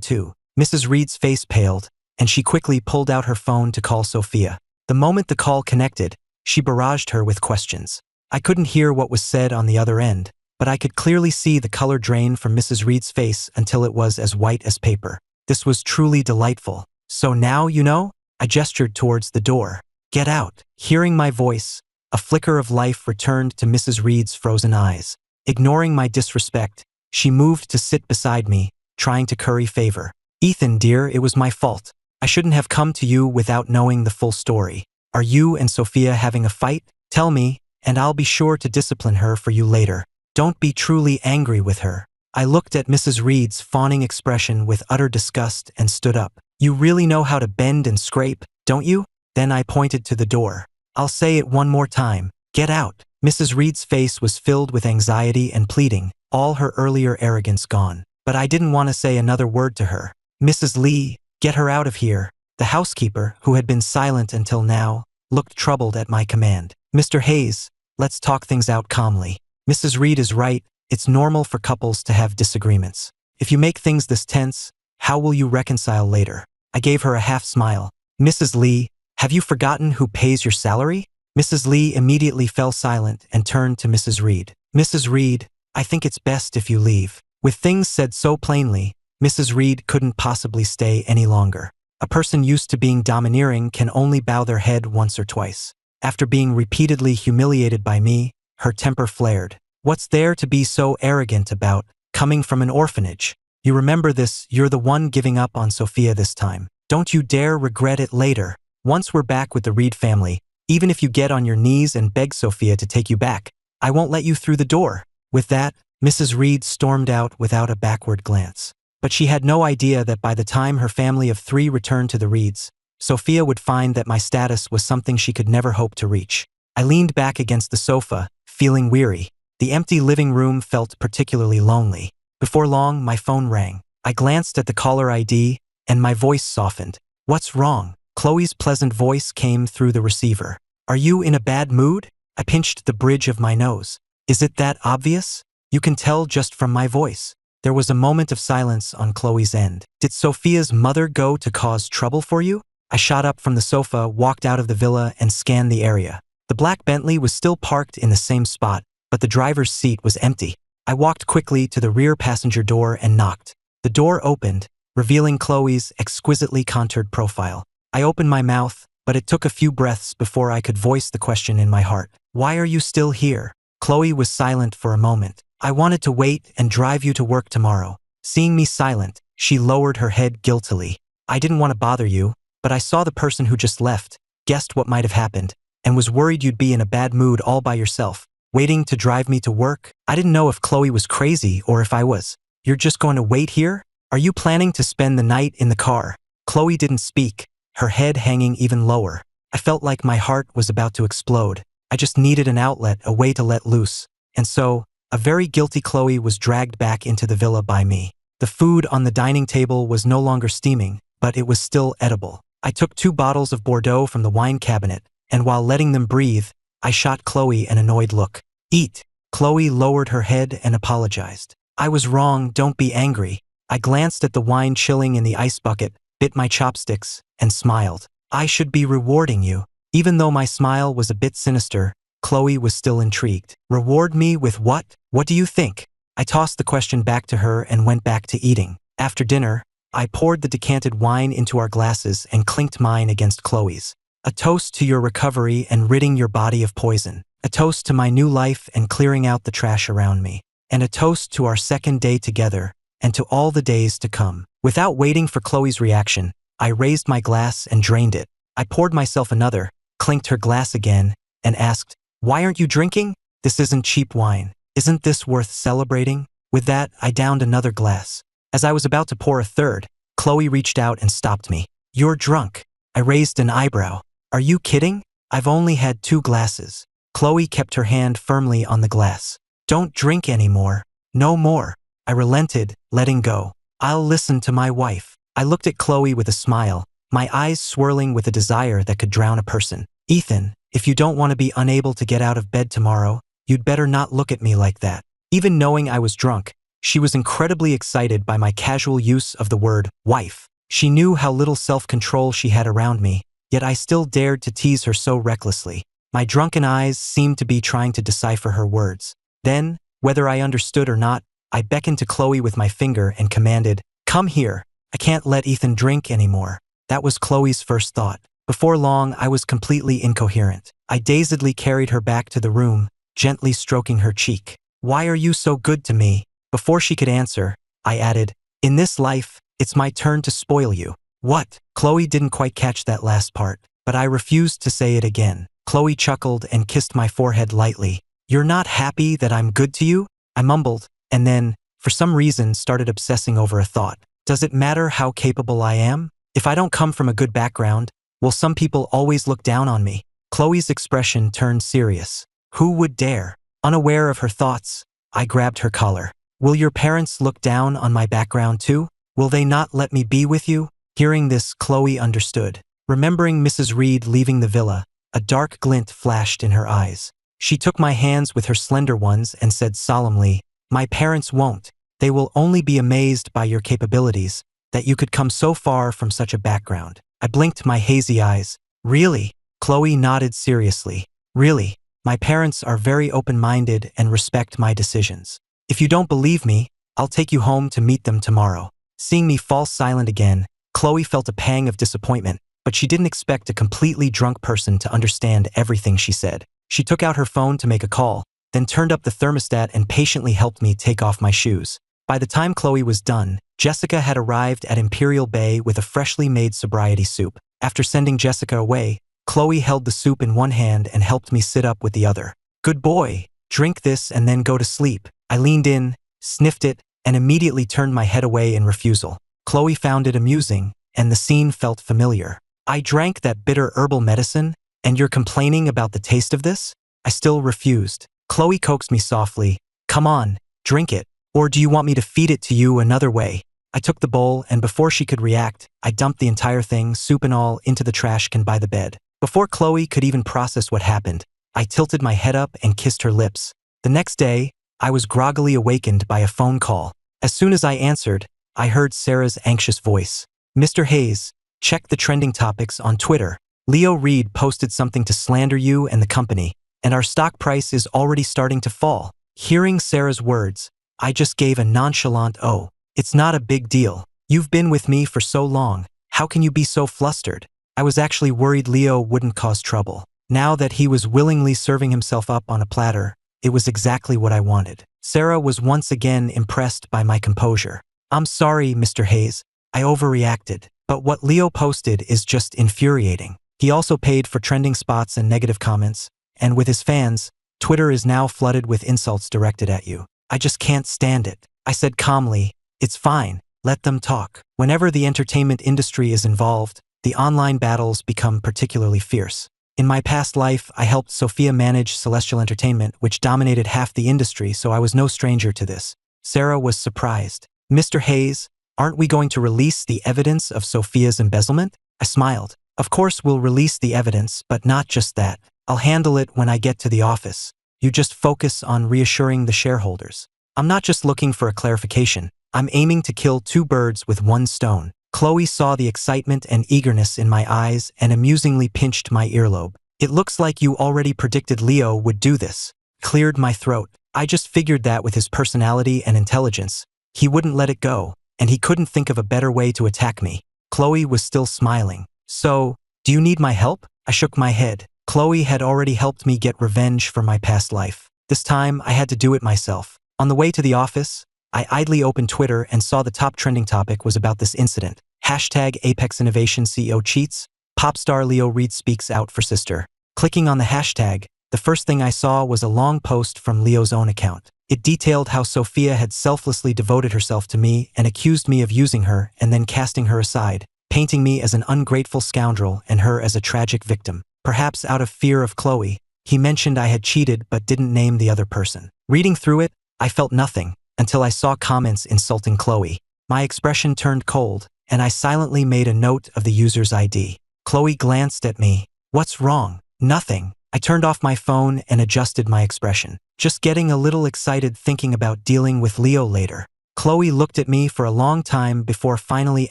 too. Mrs. Reed's face paled, and she quickly pulled out her phone to call Sophia. The moment the call connected, she barraged her with questions. I couldn't hear what was said on the other end, but I could clearly see the color drain from Mrs. Reed's face until it was as white as paper. This was truly delightful. So now you know? I gestured towards the door. Get out. Hearing my voice, a flicker of life returned to Mrs. Reed's frozen eyes. Ignoring my disrespect, she moved to sit beside me, trying to curry favor. Ethan, dear, it was my fault. I shouldn't have come to you without knowing the full story. Are you and Sophia having a fight? Tell me, and I'll be sure to discipline her for you later. Don't be truly angry with her. I looked at Mrs. Reed's fawning expression with utter disgust and stood up. You really know how to bend and scrape, don't you? Then I pointed to the door. I'll say it one more time. Get out. Mrs. Reed's face was filled with anxiety and pleading, all her earlier arrogance gone. But I didn't want to say another word to her. Mrs. Lee, get her out of here. The housekeeper, who had been silent until now, looked troubled at my command. Mr. Hayes, let's talk things out calmly. Mrs. Reed is right. It's normal for couples to have disagreements. If you make things this tense, how will you reconcile later? I gave her a half smile. Mrs. Lee, have you forgotten who pays your salary? Mrs. Lee immediately fell silent and turned to Mrs. Reed. Mrs. Reed, I think it's best if you leave. With things said so plainly, Mrs. Reed couldn't possibly stay any longer. A person used to being domineering can only bow their head once or twice. After being repeatedly humiliated by me, her temper flared. What's there to be so arrogant about, coming from an orphanage? You remember this, you're the one giving up on Sophia this time. Don't you dare regret it later. Once we're back with the Reed family, even if you get on your knees and beg Sophia to take you back, I won't let you through the door. With that, Mrs. Reed stormed out without a backward glance. But she had no idea that by the time her family of 3 returned to the Reeds, Sophia would find that my status was something she could never hope to reach. I leaned back against the sofa, feeling weary. The empty living room felt particularly lonely. Before long, my phone rang. I glanced at the caller ID, and my voice softened. What's wrong? Chloe's pleasant voice came through the receiver. Are you in a bad mood? I pinched the bridge of my nose. Is it that obvious? You can tell just from my voice. There was a moment of silence on Chloe's end. Did Sophia's mother go to cause trouble for you? I shot up from the sofa, walked out of the villa, and scanned the area. The black Bentley was still parked in the same spot, but the driver's seat was empty. I walked quickly to the rear passenger door and knocked. The door opened, revealing Chloe's exquisitely contoured profile. I opened my mouth, but it took a few breaths before I could voice the question in my heart. Why are you still here? Chloe was silent for a moment. I wanted to wait and drive you to work tomorrow. Seeing me silent, she lowered her head guiltily. I didn't want to bother you, but I saw the person who just left, guessed what might have happened, and was worried you'd be in a bad mood all by yourself, waiting to drive me to work. I didn't know if Chloe was crazy or if I was. You're just going to wait here? Are you planning to spend the night in the car? Chloe didn't speak, her head hanging even lower. I felt like my heart was about to explode. I just needed an outlet, a way to let loose. And so, a very guilty Chloe was dragged back into the villa by me. The food on the dining table was no longer steaming, but it was still edible. I took 2 bottles of Bordeaux from the wine cabinet, and while letting them breathe, I shot Chloe an annoyed look. Eat. Chloe lowered her head and apologized. I was wrong, don't be angry. I glanced at the wine chilling in the ice bucket, bit my chopsticks, and smiled. I should be rewarding you. Even though my smile was a bit sinister, Chloe was still intrigued. Reward me with what? What do you think? I tossed the question back to her and went back to eating. After dinner, I poured the decanted wine into our glasses and clinked mine against Chloe's. A toast to your recovery and ridding your body of poison. A toast to my new life and clearing out the trash around me. And a toast to our second day together and to all the days to come. Without waiting for Chloe's reaction, I raised my glass and drained it. I poured myself another, clinked her glass again, and asked, "Why aren't you drinking? This isn't cheap wine. Isn't this worth celebrating?" With that, I downed another glass. As I was about to pour a third, Chloe reached out and stopped me. You're drunk. I raised an eyebrow. Are you kidding? I've only had 2 glasses. Chloe kept her hand firmly on the glass. Don't drink anymore. No more. I relented, letting go. I'll listen to my wife. I looked at Chloe with a smile, my eyes swirling with a desire that could drown a person. Ethan, if you don't want to be unable to get out of bed tomorrow, you'd better not look at me like that. Even knowing I was drunk, she was incredibly excited by my casual use of the word wife. She knew how little self-control she had around me, yet I still dared to tease her so recklessly. My drunken eyes seemed to be trying to decipher her words. Then, whether I understood or not, I beckoned to Chloe with my finger and commanded, "Come here. I can't let Ethan drink anymore." That was Chloe's first thought. Before long, I was completely incoherent. I dazedly carried her back to the room, gently stroking her cheek. "Why are you so good to me?" Before she could answer, I added, "In this life, it's my turn to spoil you." What? Chloe didn't quite catch that last part, but I refused to say it again. Chloe chuckled and kissed my forehead lightly. "You're not happy that I'm good to you?" I mumbled, and then, for some reason, started obsessing over a thought. Does it matter how capable I am? If I don't come from a good background, will some people always look down on me? Chloe's expression turned serious. Who would dare? Unaware of her thoughts, I grabbed her collar. "Will your parents look down on my background too? Will they not let me be with you?" Hearing this, Chloe understood. Remembering Mrs. Reed leaving the villa, a dark glint flashed in her eyes. She took my hands with her slender ones and said solemnly, "My parents won't. They will only be amazed by your capabilities, that you could come so far from such a background." I blinked my hazy eyes. "Really?" Chloe nodded seriously. "Really. My parents are very open-minded and respect my decisions. If you don't believe me, I'll take you home to meet them tomorrow." Seeing me fall silent again, Chloe felt a pang of disappointment, but she didn't expect a completely drunk person to understand everything she said. She took out her phone to make a call, then turned up the thermostat and patiently helped me take off my shoes. By the time Chloe was done, Jessica had arrived at Imperial Bay with a freshly made sobriety soup. After sending Jessica away, Chloe held the soup in one hand and helped me sit up with the other. "Good boy. Drink this and then go to sleep." I leaned in, sniffed it, and immediately turned my head away in refusal. Chloe found it amusing, and the scene felt familiar. "I drank that bitter herbal medicine, and you're complaining about the taste of this?" I still refused. Chloe coaxed me softly. "Come on, drink it. Or do you want me to feed it to you another way?" I took the bowl, and before she could react, I dumped the entire thing, soup and all, into the trash can by the bed. Before Chloe could even process what happened, I tilted my head up and kissed her lips. The next day, I was groggily awakened by a phone call. As soon as I answered, I heard Sarah's anxious voice. "Mr. Hayes, check the trending topics on Twitter. Leo Reed posted something to slander you and the company, and our stock price is already starting to fall." Hearing Sarah's words, I just gave a nonchalant "Oh, it's not a big deal. You've been with me for so long. How can you be so flustered?" I was actually worried Leo wouldn't cause trouble. Now that he was willingly serving himself up on a platter, it was exactly what I wanted. Sarah was once again impressed by my composure. "I'm sorry, Mr. Hayes. I overreacted. But what Leo posted is just infuriating. He also paid for trending spots and negative comments, and with his fans, Twitter is now flooded with insults directed at you. I just can't stand it." I said calmly, "It's fine. Let them talk." Whenever the entertainment industry is involved, the online battles become particularly fierce. In my past life, I helped Sophia manage Celestial Entertainment, which dominated half the industry, so I was no stranger to this. Sarah was surprised. "Mr. Hayes, aren't we going to release the evidence of Sophia's embezzlement?" I smiled. "Of course we'll release the evidence, but not just that. I'll handle it when I get to the office. You just focus on reassuring the shareholders. I'm not just looking for a clarification. I'm aiming to kill 2 birds with 1 stone." Chloe saw the excitement and eagerness in my eyes and amusingly pinched my earlobe. "It looks like you already predicted Leo would do this." Cleared my throat. "I just figured that with his personality and intelligence, he wouldn't let it go, and he couldn't think of a better way to attack me." Chloe was still smiling. "So, do you need my help?" I shook my head. Chloe had already helped me get revenge for my past life. This time, I had to do it myself. On the way to the office, I idly opened Twitter and saw the top trending topic was about this incident. Hashtag Apex Innovation CEO cheats. Pop star Leo Reed speaks out for sister. Clicking on the hashtag, the first thing I saw was a long post from Leo's own account. It detailed how Sophia had selflessly devoted herself to me and accused me of using her and then casting her aside, painting me as an ungrateful scoundrel and her as a tragic victim. Perhaps out of fear of Chloe, he mentioned I had cheated but didn't name the other person. Reading through it, I felt nothing until I saw comments insulting Chloe. My expression turned cold, and I silently made a note of the user's ID. Chloe glanced at me. "What's wrong?" "Nothing." I turned off my phone and adjusted my expression, just getting a little excited thinking about dealing with Leo later. Chloe looked at me for a long time before finally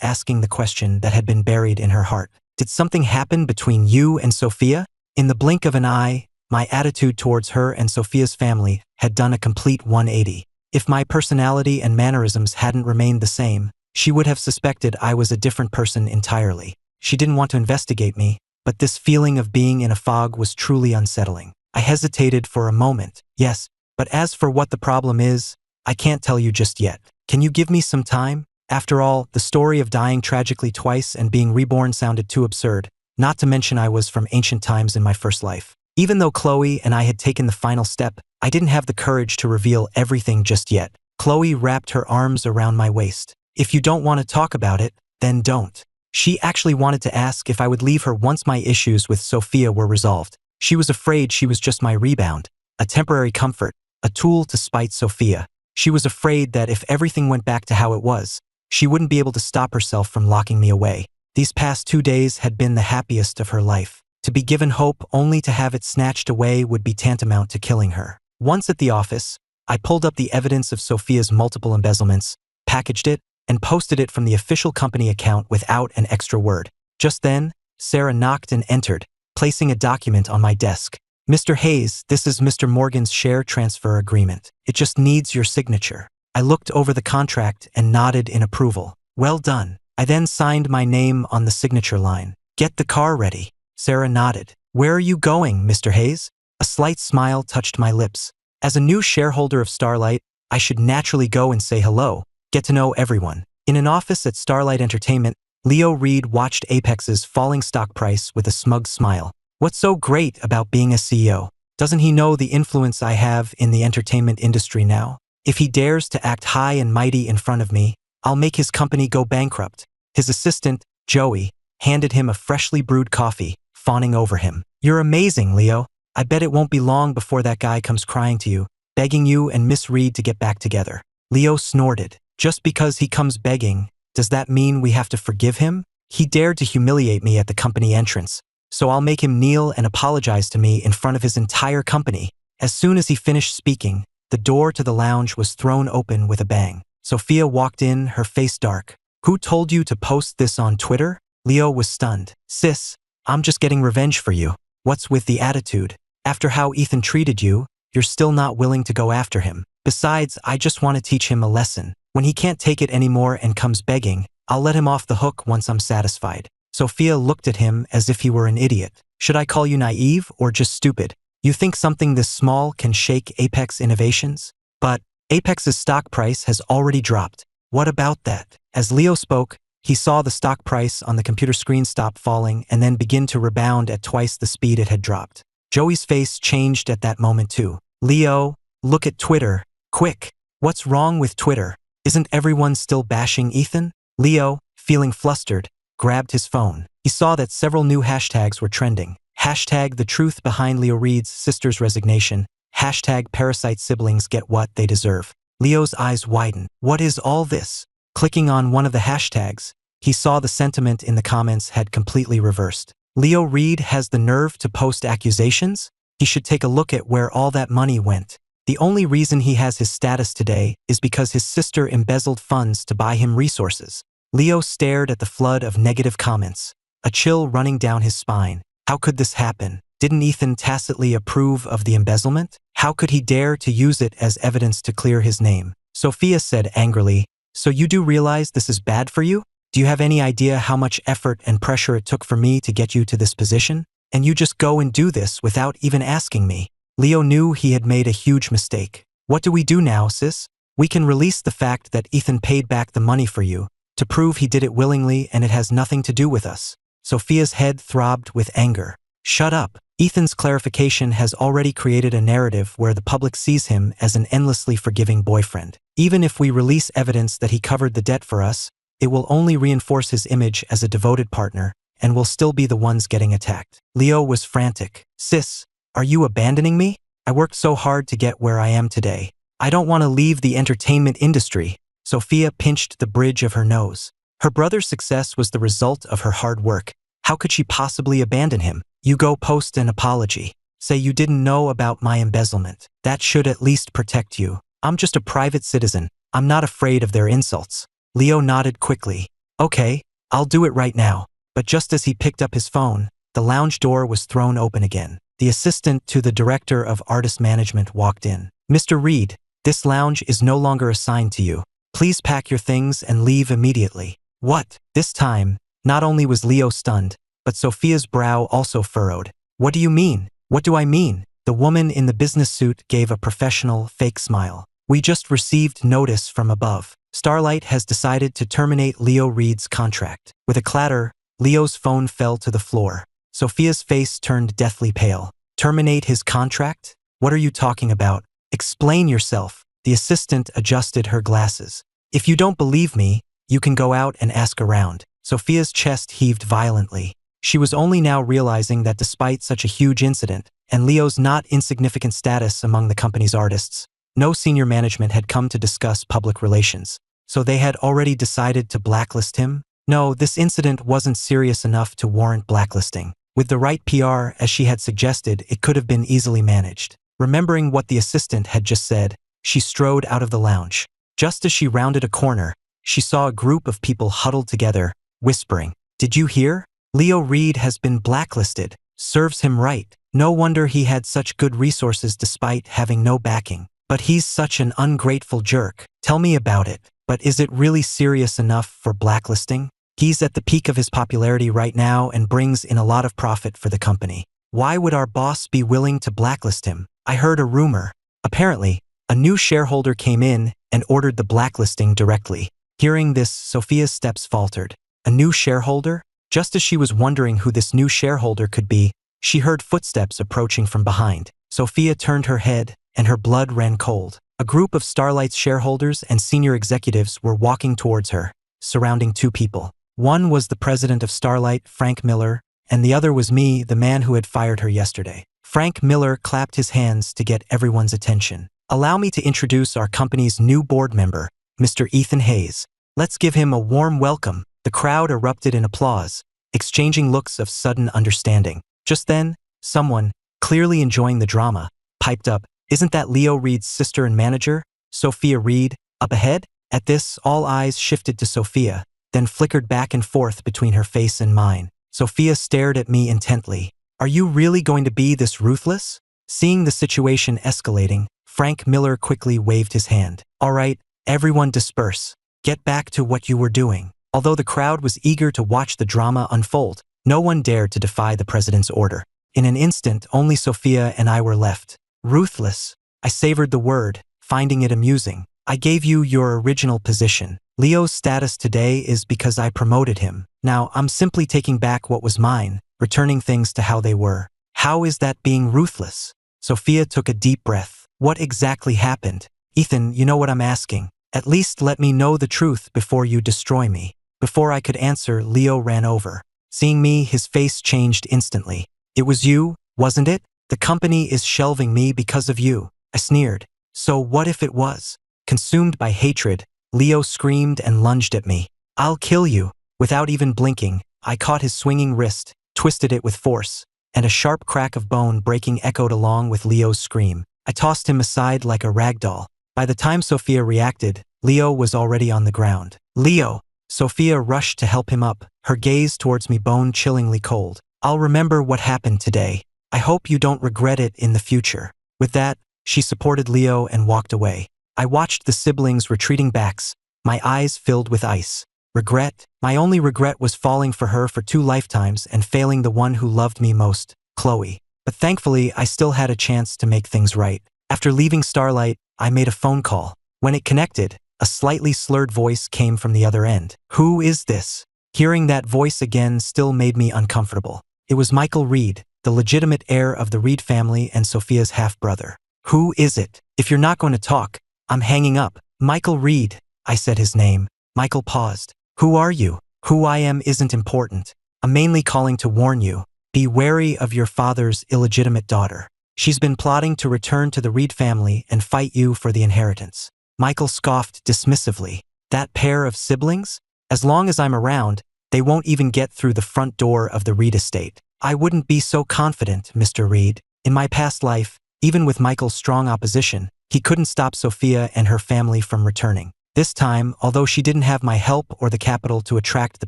asking the question that had been buried in her heart. "Did something happen between you and Sophia?" In the blink of an eye, my attitude towards her and Sophia's family had done a complete 180. If my personality and mannerisms hadn't remained the same, she would have suspected I was a different person entirely. She didn't want to investigate me, but this feeling of being in a fog was truly unsettling. I hesitated for a moment. "Yes, but as for what the problem is, I can't tell you just yet. Can you give me some time?" After all, the story of dying tragically twice and being reborn sounded too absurd, not to mention I was from ancient times in my first life. Even though Chloe and I had taken the final step, I didn't have the courage to reveal everything just yet. Chloe wrapped her arms around my waist. "If you don't want to talk about it, then don't." She actually wanted to ask if I would leave her once my issues with Sophia were resolved. She was afraid she was just my rebound, a temporary comfort, a tool to spite Sophia. She was afraid that if everything went back to how it was, she wouldn't be able to stop herself from locking me away. These past 2 days had been the happiest of her life. To be given hope only to have it snatched away would be tantamount to killing her. Once at the office, I pulled up the evidence of Sophia's multiple embezzlements, packaged it, and posted it from the official company account without an extra word. Just then, Sarah knocked and entered, placing a document on my desk. "Mr. Hayes, this is Mr. Morgan's share transfer agreement. It just needs your signature." I looked over the contract and nodded in approval. "Well done." I then signed my name on the signature line. "Get the car ready." Sarah nodded. "Where are you going, Mr. Hayes?" A slight smile touched my lips. As a new shareholder of Starlight, I should naturally go and say hello, get to know everyone. In an office at Starlight Entertainment, Leo Reed watched Apex's falling stock price with a smug smile. What's so great about being a CEO? Doesn't he know the influence I have in the entertainment industry now? If he dares to act high and mighty in front of me, I'll make his company go bankrupt. His assistant, Joey, handed him a freshly brewed coffee, fawning over him. "You're amazing, Leo. I bet it won't be long before that guy comes crying to you, begging you and Miss Reed to get back together." Leo snorted. "Just because he comes begging, does that mean we have to forgive him? He dared to humiliate me at the company entrance, so I'll make him kneel and apologize to me in front of his entire company." As soon as he finished speaking, the door to the lounge was thrown open with a bang. Sophia walked in, her face dark. "Who told you to post this on Twitter?" Leo was stunned. "Sis, I'm just getting revenge for you. What's with the attitude? After how Ethan treated you, you're still not willing to go after him. Besides, I just want to teach him a lesson. When he can't take it anymore and comes begging, I'll let him off the hook once I'm satisfied." Sophia looked at him as if he were an idiot. "Should I call you naive or just stupid? You think something this small can shake Apex Innovations? But Apex's stock price has already dropped. What about that?" As Leo spoke, he saw the stock price on the computer screen stop falling and then begin to rebound at twice the speed it had dropped. Joey's face changed at that moment too. "Leo, look at Twitter. Quick. What's wrong with Twitter? Isn't everyone still bashing Ethan?" Leo, feeling flustered, grabbed his phone. He saw that several new hashtags were trending. Hashtag the truth behind Leo Reed's sister's resignation. Hashtag parasite siblings get what they deserve. Leo's eyes widened. What is all this? Clicking on one of the hashtags, he saw the sentiment in the comments had completely reversed. Leo Reed has the nerve to post accusations? He should take a look at where all that money went. The only reason he has his status today is because his sister embezzled funds to buy him resources. Leo stared at the flood of negative comments, a chill running down his spine. How could this happen? Didn't Ethan tacitly approve of the embezzlement? How could he dare to use it as evidence to clear his name? Sophia said angrily, "So you do realize this is bad for you? Do you have any idea how much effort and pressure it took for me to get you to this position? And you just go and do this without even asking me." Leo knew he had made a huge mistake. "What do we do now, sis? We can release the fact that Ethan paid back the money for you, to prove he did it willingly and it has nothing to do with us." Sophia's head throbbed with anger. "Shut up. Ethan's clarification has already created a narrative where the public sees him as an endlessly forgiving boyfriend. Even if we release evidence that he covered the debt for us, it will only reinforce his image as a devoted partner, and we'll still be the ones getting attacked. Leo was frantic. Sis, are you abandoning me? I worked so hard to get where I am today. I don't want to leave the entertainment industry. Sophia pinched the bridge of her nose. Her brother's success was the result of her hard work. How could she possibly abandon him? You go post an apology. Say you didn't know about my embezzlement. That should at least protect you. I'm just a private citizen. I'm not afraid of their insults. Leo nodded quickly. Okay, I'll do it right now. But just as he picked up his phone, the lounge door was thrown open again. The assistant to the director of artist management walked in. Mr. Reed, this lounge is no longer assigned to you. Please pack your things and leave immediately. What? This time, not only was Leo stunned, but Sophia's brow also furrowed. What do you mean? What do I mean? The woman in the business suit gave a professional, fake smile. We just received notice from above. Starlight has decided to terminate Leo Reed's contract. With a clatter, Leo's phone fell to the floor. Sophia's face turned deathly pale. Terminate his contract? What are you talking about? Explain yourself. The assistant adjusted her glasses. If you don't believe me, you can go out and ask around. Sophia's chest heaved violently. She was only now realizing that despite such a huge incident, and Leo's not insignificant status among the company's artists, no senior management had come to discuss public relations. So they had already decided to blacklist him? No, this incident wasn't serious enough to warrant blacklisting. With the right PR, as she had suggested, it could have been easily managed. Remembering what the assistant had just said, she strode out of the lounge. Just as she rounded a corner, she saw a group of people huddled together, whispering, "Did you hear? Leo Reed has been blacklisted. Serves him right. No wonder he had such good resources despite having no backing. But he's such an ungrateful jerk. Tell me about it. But is it really serious enough for blacklisting? He's at the peak of his popularity right now and brings in a lot of profit for the company. Why would our boss be willing to blacklist him? I heard a rumor. Apparently, a new shareholder came in and ordered the blacklisting directly. Hearing this, Sophia's steps faltered. A new shareholder? Just as she was wondering who this new shareholder could be, she heard footsteps approaching from behind. Sophia turned her head, and her blood ran cold. A group of Starlight's shareholders and senior executives were walking towards her, surrounding two people. One was the president of Starlight, Frank Miller, and the other was me, the man who had fired her yesterday. Frank Miller clapped his hands to get everyone's attention. Allow me to introduce our company's new board member, Mr. Ethan Hayes. Let's give him a warm welcome. The crowd erupted in applause, exchanging looks of sudden understanding. Just then, someone, clearly enjoying the drama, piped up, "Isn't that Leo Reed's sister and manager, Sophia Reed, up ahead?" At this, all eyes shifted to Sophia, then flickered back and forth between her face and mine. Sophia stared at me intently. "Are you really going to be this ruthless?" Seeing the situation escalating, Frank Miller quickly waved his hand. "All right, everyone disperse. Get back to what you were doing." Although the crowd was eager to watch the drama unfold, no one dared to defy the president's order. In an instant, only Sophia and I were left. Ruthless. I savored the word, finding it amusing. I gave you your original position. Leo's status today is because I promoted him. Now, I'm simply taking back what was mine, returning things to how they were. How is that being ruthless? Sophia took a deep breath. What exactly happened? Ethan, you know what I'm asking. At least let me know the truth before you destroy me. Before I could answer, Leo ran over. Seeing me, his face changed instantly. It was you, wasn't it? The company is shelving me because of you. I sneered. So what if it was? Consumed by hatred, Leo screamed and lunged at me. I'll kill you. Without even blinking, I caught his swinging wrist, twisted it with force, and a sharp crack of bone breaking echoed along with Leo's scream. I tossed him aside like a rag doll. By the time Sophia reacted, Leo was already on the ground. Leo! Sophia rushed to help him up, her gaze towards me bone-chillingly cold. I'll remember what happened today. I hope you don't regret it in the future. With that, she supported Leo and walked away. I watched the siblings retreating backs, my eyes filled with ice. Regret? My only regret was falling for her for 2 lifetimes and failing the one who loved me most, Chloe. But thankfully, I still had a chance to make things right. After leaving Starlight, I made a phone call. When it connected, a slightly slurred voice came from the other end. Who is this? Hearing that voice again still made me uncomfortable. It was Michael Reed. the legitimate heir of the Reed family and Sophia's half-brother. Who is it? If you're not going to talk, I'm hanging up. Michael Reed. I said his name. Michael paused. Who are you? Who I am isn't important. I'm mainly calling to warn you. Be wary of your father's illegitimate daughter. She's been plotting to return to the Reed family and fight you for the inheritance. Michael scoffed dismissively. That pair of siblings? As long as I'm around, they won't even get through the front door of the Reed estate. I wouldn't be so confident, Mr. Reed. In my past life, even with Michael's strong opposition, he couldn't stop Sophia and her family from returning. This time, although she didn't have my help or the capital to attract the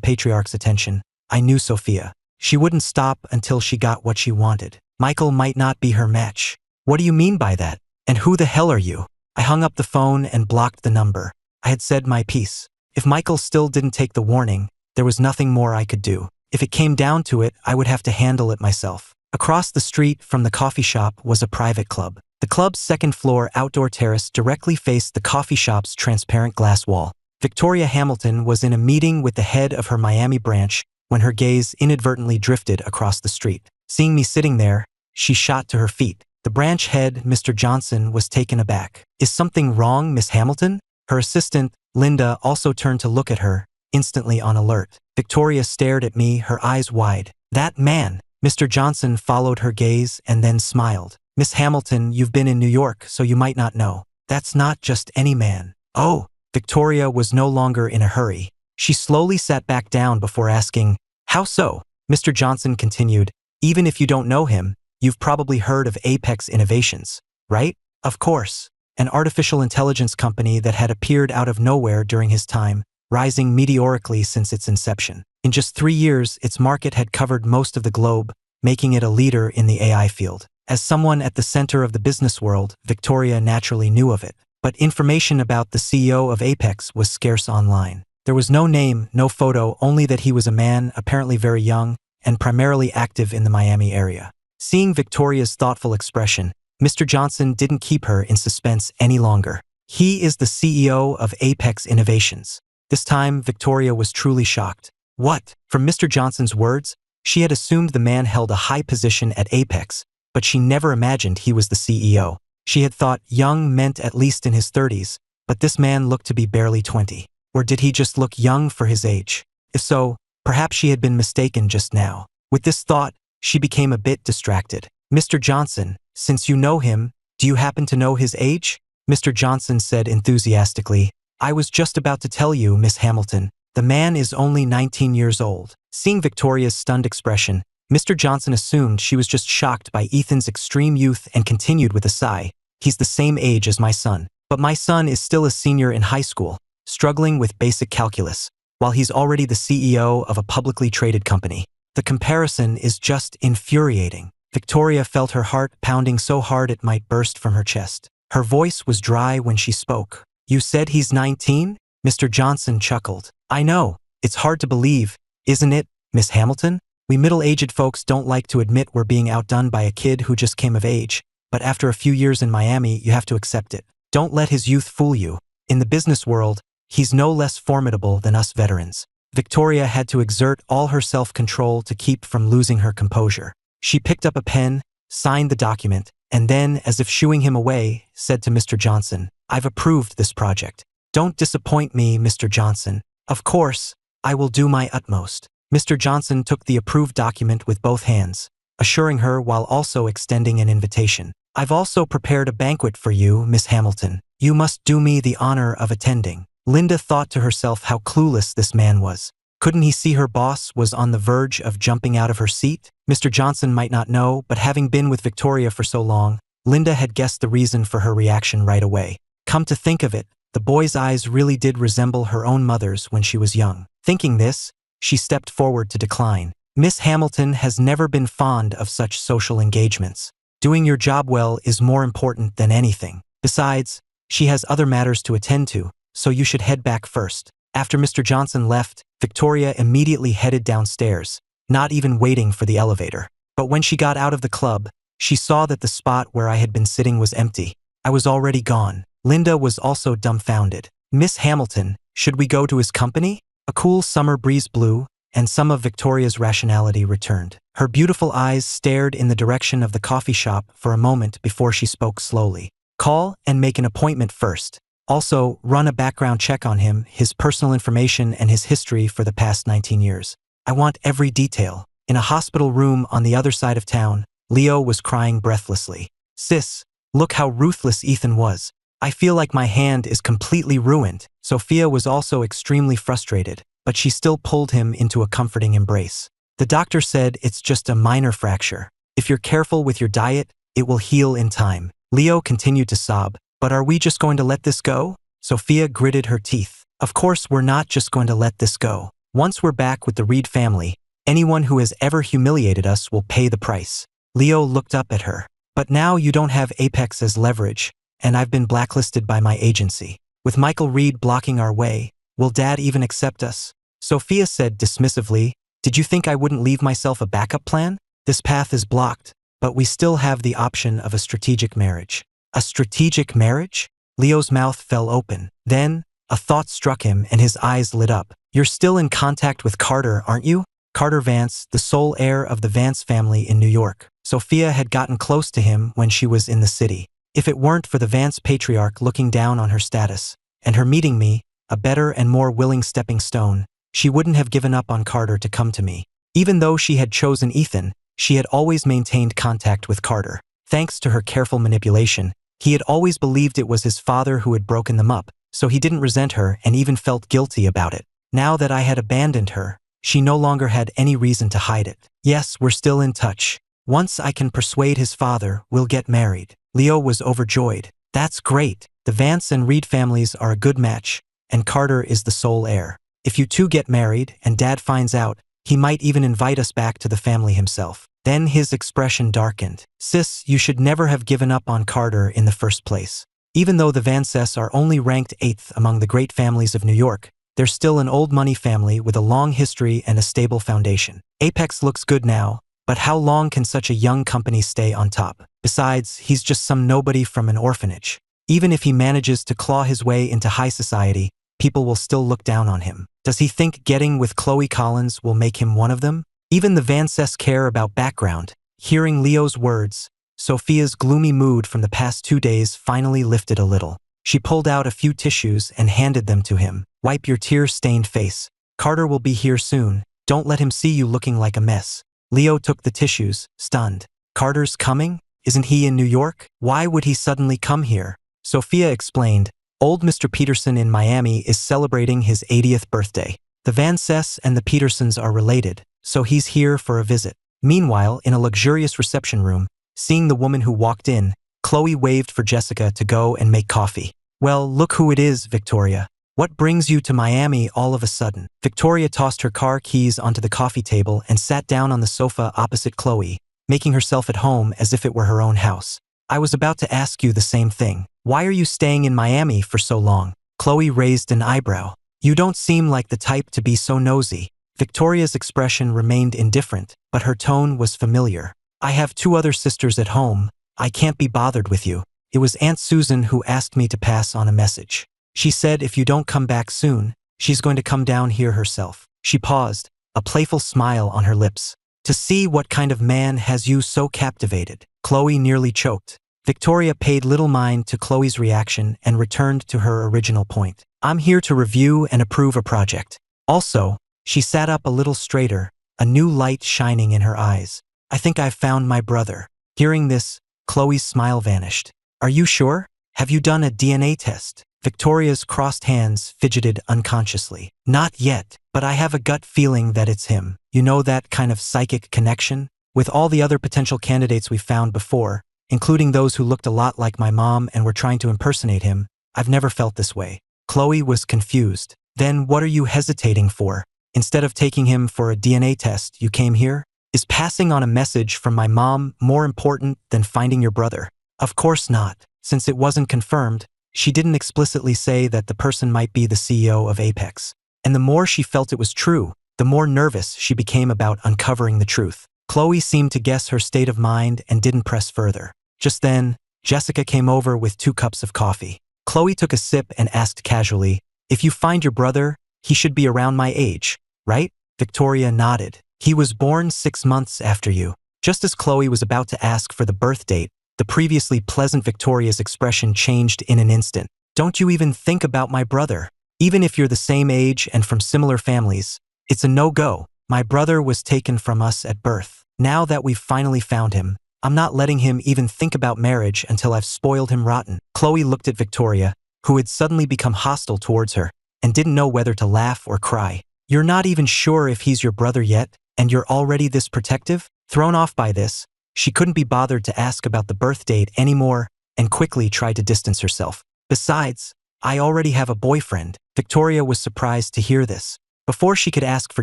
patriarch's attention, I knew Sophia. She wouldn't stop until she got what she wanted. Michael might not be her match. What do you mean by that? And who the hell are you? I hung up the phone and blocked the number. I had said my piece. If Michael still didn't take the warning, there was nothing more I could do. If it came down to it, I would have to handle it myself. Across the street from the coffee shop was a private club. The club's second-floor outdoor terrace directly faced the coffee shop's transparent glass wall. Victoria Hamilton was in a meeting with the head of her Miami branch when her gaze inadvertently drifted across the street. Seeing me sitting there, she shot to her feet. The branch head, Mr. Johnson, was taken aback. Is something wrong, Miss Hamilton? Her assistant, Linda, also turned to look at her, instantly on alert. Victoria stared at me, her eyes wide. That man! Mr. Johnson followed her gaze and then smiled. Miss Hamilton, you've been in New York, so you might not know. That's not just any man. Oh! Victoria was no longer in a hurry. She slowly sat back down before asking, how so? Mr. Johnson continued, even if you don't know him, you've probably heard of Apex Innovations, right? Of course. An artificial intelligence company that had appeared out of nowhere during his time, rising meteorically since its inception. In just 3 years, its market had covered most of the globe, making it a leader in the AI field. As someone at the center of the business world, Victoria naturally knew of it. But information about the CEO of Apex was scarce online. There was no name, no photo, only that he was a man, apparently very young, and primarily active in the Miami area. Seeing Victoria's thoughtful expression, Mr. Johnson didn't keep her in suspense any longer. He is the CEO of Apex Innovations. This time, Victoria was truly shocked. What? From Mr. Johnson's words, she had assumed the man held a high position at Apex, but she never imagined he was the CEO. She had thought young meant at least in his 30s, but this man looked to be barely 20. Or did he just look young for his age? If so, perhaps she had been mistaken just now. With this thought, she became a bit distracted. Mr. Johnson, since you know him, do you happen to know his age? Mr. Johnson said enthusiastically, I was just about to tell you, Miss Hamilton. The man is only 19 years old. Seeing Victoria's stunned expression, Mr. Johnson assumed she was just shocked by Ethan's extreme youth and continued with a sigh. He's the same age as my son. But my son is still a senior in high school, struggling with basic calculus, while he's already the CEO of a publicly traded company. The comparison is just infuriating. Victoria felt her heart pounding so hard it might burst from her chest. Her voice was dry when she spoke. You said he's 19? Mr. Johnson chuckled. I know. It's hard to believe, isn't it, Miss Hamilton? We middle-aged folks don't like to admit we're being outdone by a kid who just came of age, but after a few years in Miami, you have to accept it. Don't let his youth fool you. In the business world, he's no less formidable than us veterans. Victoria had to exert all her self-control to keep from losing her composure. She picked up a pen, signed the document, and then, as if shooing him away, said to Mr. Johnson, I've approved this project. Don't disappoint me, Mr. Johnson. Of course, I will do my utmost. Mr. Johnson took the approved document with both hands, assuring her while also extending an invitation. I've also prepared a banquet for you, Miss Hamilton. You must do me the honor of attending. Linda thought to herself how clueless this man was. Couldn't he see her boss was on the verge of jumping out of her seat? Mr. Johnson might not know, but having been with Victoria for so long, Linda had guessed the reason for her reaction right away. Come to think of it, the boy's eyes really did resemble her own mother's when she was young. Thinking this, she stepped forward to decline. Miss Hamilton has never been fond of such social engagements. Doing your job well is more important than anything. Besides, she has other matters to attend to, so you should head back first. After Mr. Johnson left, Victoria immediately headed downstairs, not even waiting for the elevator. But when she got out of the club, she saw that the spot where I had been sitting was empty. I was already gone. Linda was also dumbfounded. Miss Hamilton, should we go to his company? A cool summer breeze blew, and some of Victoria's rationality returned. Her beautiful eyes stared in the direction of the coffee shop for a moment before she spoke slowly. Call and make an appointment first. Also, run a background check on him, his personal information and his history for the past 19 years. I want every detail. In a hospital room on the other side of town, Leo was crying breathlessly. Sis, look how ruthless Ethan was. I feel like my hand is completely ruined. Sophia was also extremely frustrated, but she still pulled him into a comforting embrace. The doctor said it's just a minor fracture. If you're careful with your diet, it will heal in time. Leo continued to sob. But are we just going to let this go? Sophia gritted her teeth. Of course we're not just going to let this go. Once we're back with the Reed family, anyone who has ever humiliated us will pay the price. Leo looked up at her. But now you don't have Apex as leverage, and I've been blacklisted by my agency. With Michael Reed blocking our way, will Dad even accept us? Sophia said dismissively, did you think I wouldn't leave myself a backup plan? This path is blocked, but we still have the option of a strategic marriage. A strategic marriage? Leo's mouth fell open. Then, a thought struck him and his eyes lit up. You're still in contact with Carter, aren't you? Carter Vance, the sole heir of the Vance family in New York. Sophia had gotten close to him when she was in the city. If it weren't for the Vance patriarch looking down on her status, and her meeting me, a better and more willing stepping stone, she wouldn't have given up on Carter to come to me. Even though she had chosen Ethan, she had always maintained contact with Carter. Thanks to her careful manipulation, he had always believed it was his father who had broken them up, so he didn't resent her and even felt guilty about it. Now that I had abandoned her, she no longer had any reason to hide it. Yes, we're still in touch. Once I can persuade his father, we'll get married. Leo was overjoyed. That's great. The Vance and Reed families are a good match, and Carter is the sole heir. If you two get married and Dad finds out, he might even invite us back to the family himself. Then his expression darkened. Sis, you should never have given up on Carter in the first place. Even though the Vances are only ranked 8th among the great families of New York, they're still an old money family with a long history and a stable foundation. Apex looks good now, but how long can such a young company stay on top? Besides, he's just some nobody from an orphanage. Even if he manages to claw his way into high society, people will still look down on him. Does he think getting with Chloe Collins will make him one of them? Even the Vances care about background. Hearing Leo's words, Sophia's gloomy mood from the past 2 days finally lifted a little. She pulled out a few tissues and handed them to him. Wipe your tear-stained face. Carter will be here soon. Don't let him see you looking like a mess. Leo took the tissues, stunned. Carter's coming? Isn't he in New York? Why would he suddenly come here? Sophia explained, old Mr. Peterson in Miami is celebrating his 80th birthday. The Vances and the Petersons are related, so he's here for a visit. Meanwhile, in a luxurious reception room, seeing the woman who walked in, Chloe waved for Jessica to go and make coffee. Well, look who it is, Victoria. What brings you to Miami all of a sudden? Victoria tossed her car keys onto the coffee table and sat down on the sofa opposite Chloe, making herself at home as if it were her own house. I was about to ask you the same thing. Why are you staying in Miami for so long? Chloe raised an eyebrow. You don't seem like the type to be so nosy. Victoria's expression remained indifferent, but her tone was familiar. I have 2 other sisters at home. I can't be bothered with you. It was Aunt Susan who asked me to pass on a message. She said if you don't come back soon, she's going to come down here herself. She paused, a playful smile on her lips. To see what kind of man has you so captivated. Chloe nearly choked. Victoria paid little mind to Chloe's reaction and returned to her original point. I'm here to review and approve a project. Also, she sat up a little straighter, a new light shining in her eyes. I think I've found my brother. Hearing this, Chloe's smile vanished. Are you sure? Have you done a DNA test? Victoria's crossed hands fidgeted unconsciously. Not yet, but I have a gut feeling that it's him. You know, that kind of psychic connection? With all the other potential candidates we found before, including those who looked a lot like my mom and were trying to impersonate him, I've never felt this way. Chloe was confused. Then what are you hesitating for? Instead of taking him for a DNA test, you came here? Is passing on a message from my mom more important than finding your brother? Of course not. Since it wasn't confirmed, she didn't explicitly say that the person might be the CEO of Apex. And the more she felt it was true, the more nervous she became about uncovering the truth. Chloe seemed to guess her state of mind and didn't press further. Just then, Jessica came over with 2 cups of coffee. Chloe took a sip and asked casually, if you find your brother, he should be around my age, right? Victoria nodded. He was born 6 months after you. Just as Chloe was about to ask for the birth date, the previously pleasant Victoria's expression changed in an instant. Don't you even think about my brother. Even if you're the same age and from similar families, it's a no-go. My brother was taken from us at birth. Now that we've finally found him, I'm not letting him even think about marriage until I've spoiled him rotten. Chloe looked at Victoria, who had suddenly become hostile towards her, and didn't know whether to laugh or cry. You're not even sure if he's your brother yet, and you're already this protective? Thrown off by this, she couldn't be bothered to ask about the birth date anymore and quickly tried to distance herself. Besides, I already have a boyfriend. Victoria was surprised to hear this. Before she could ask for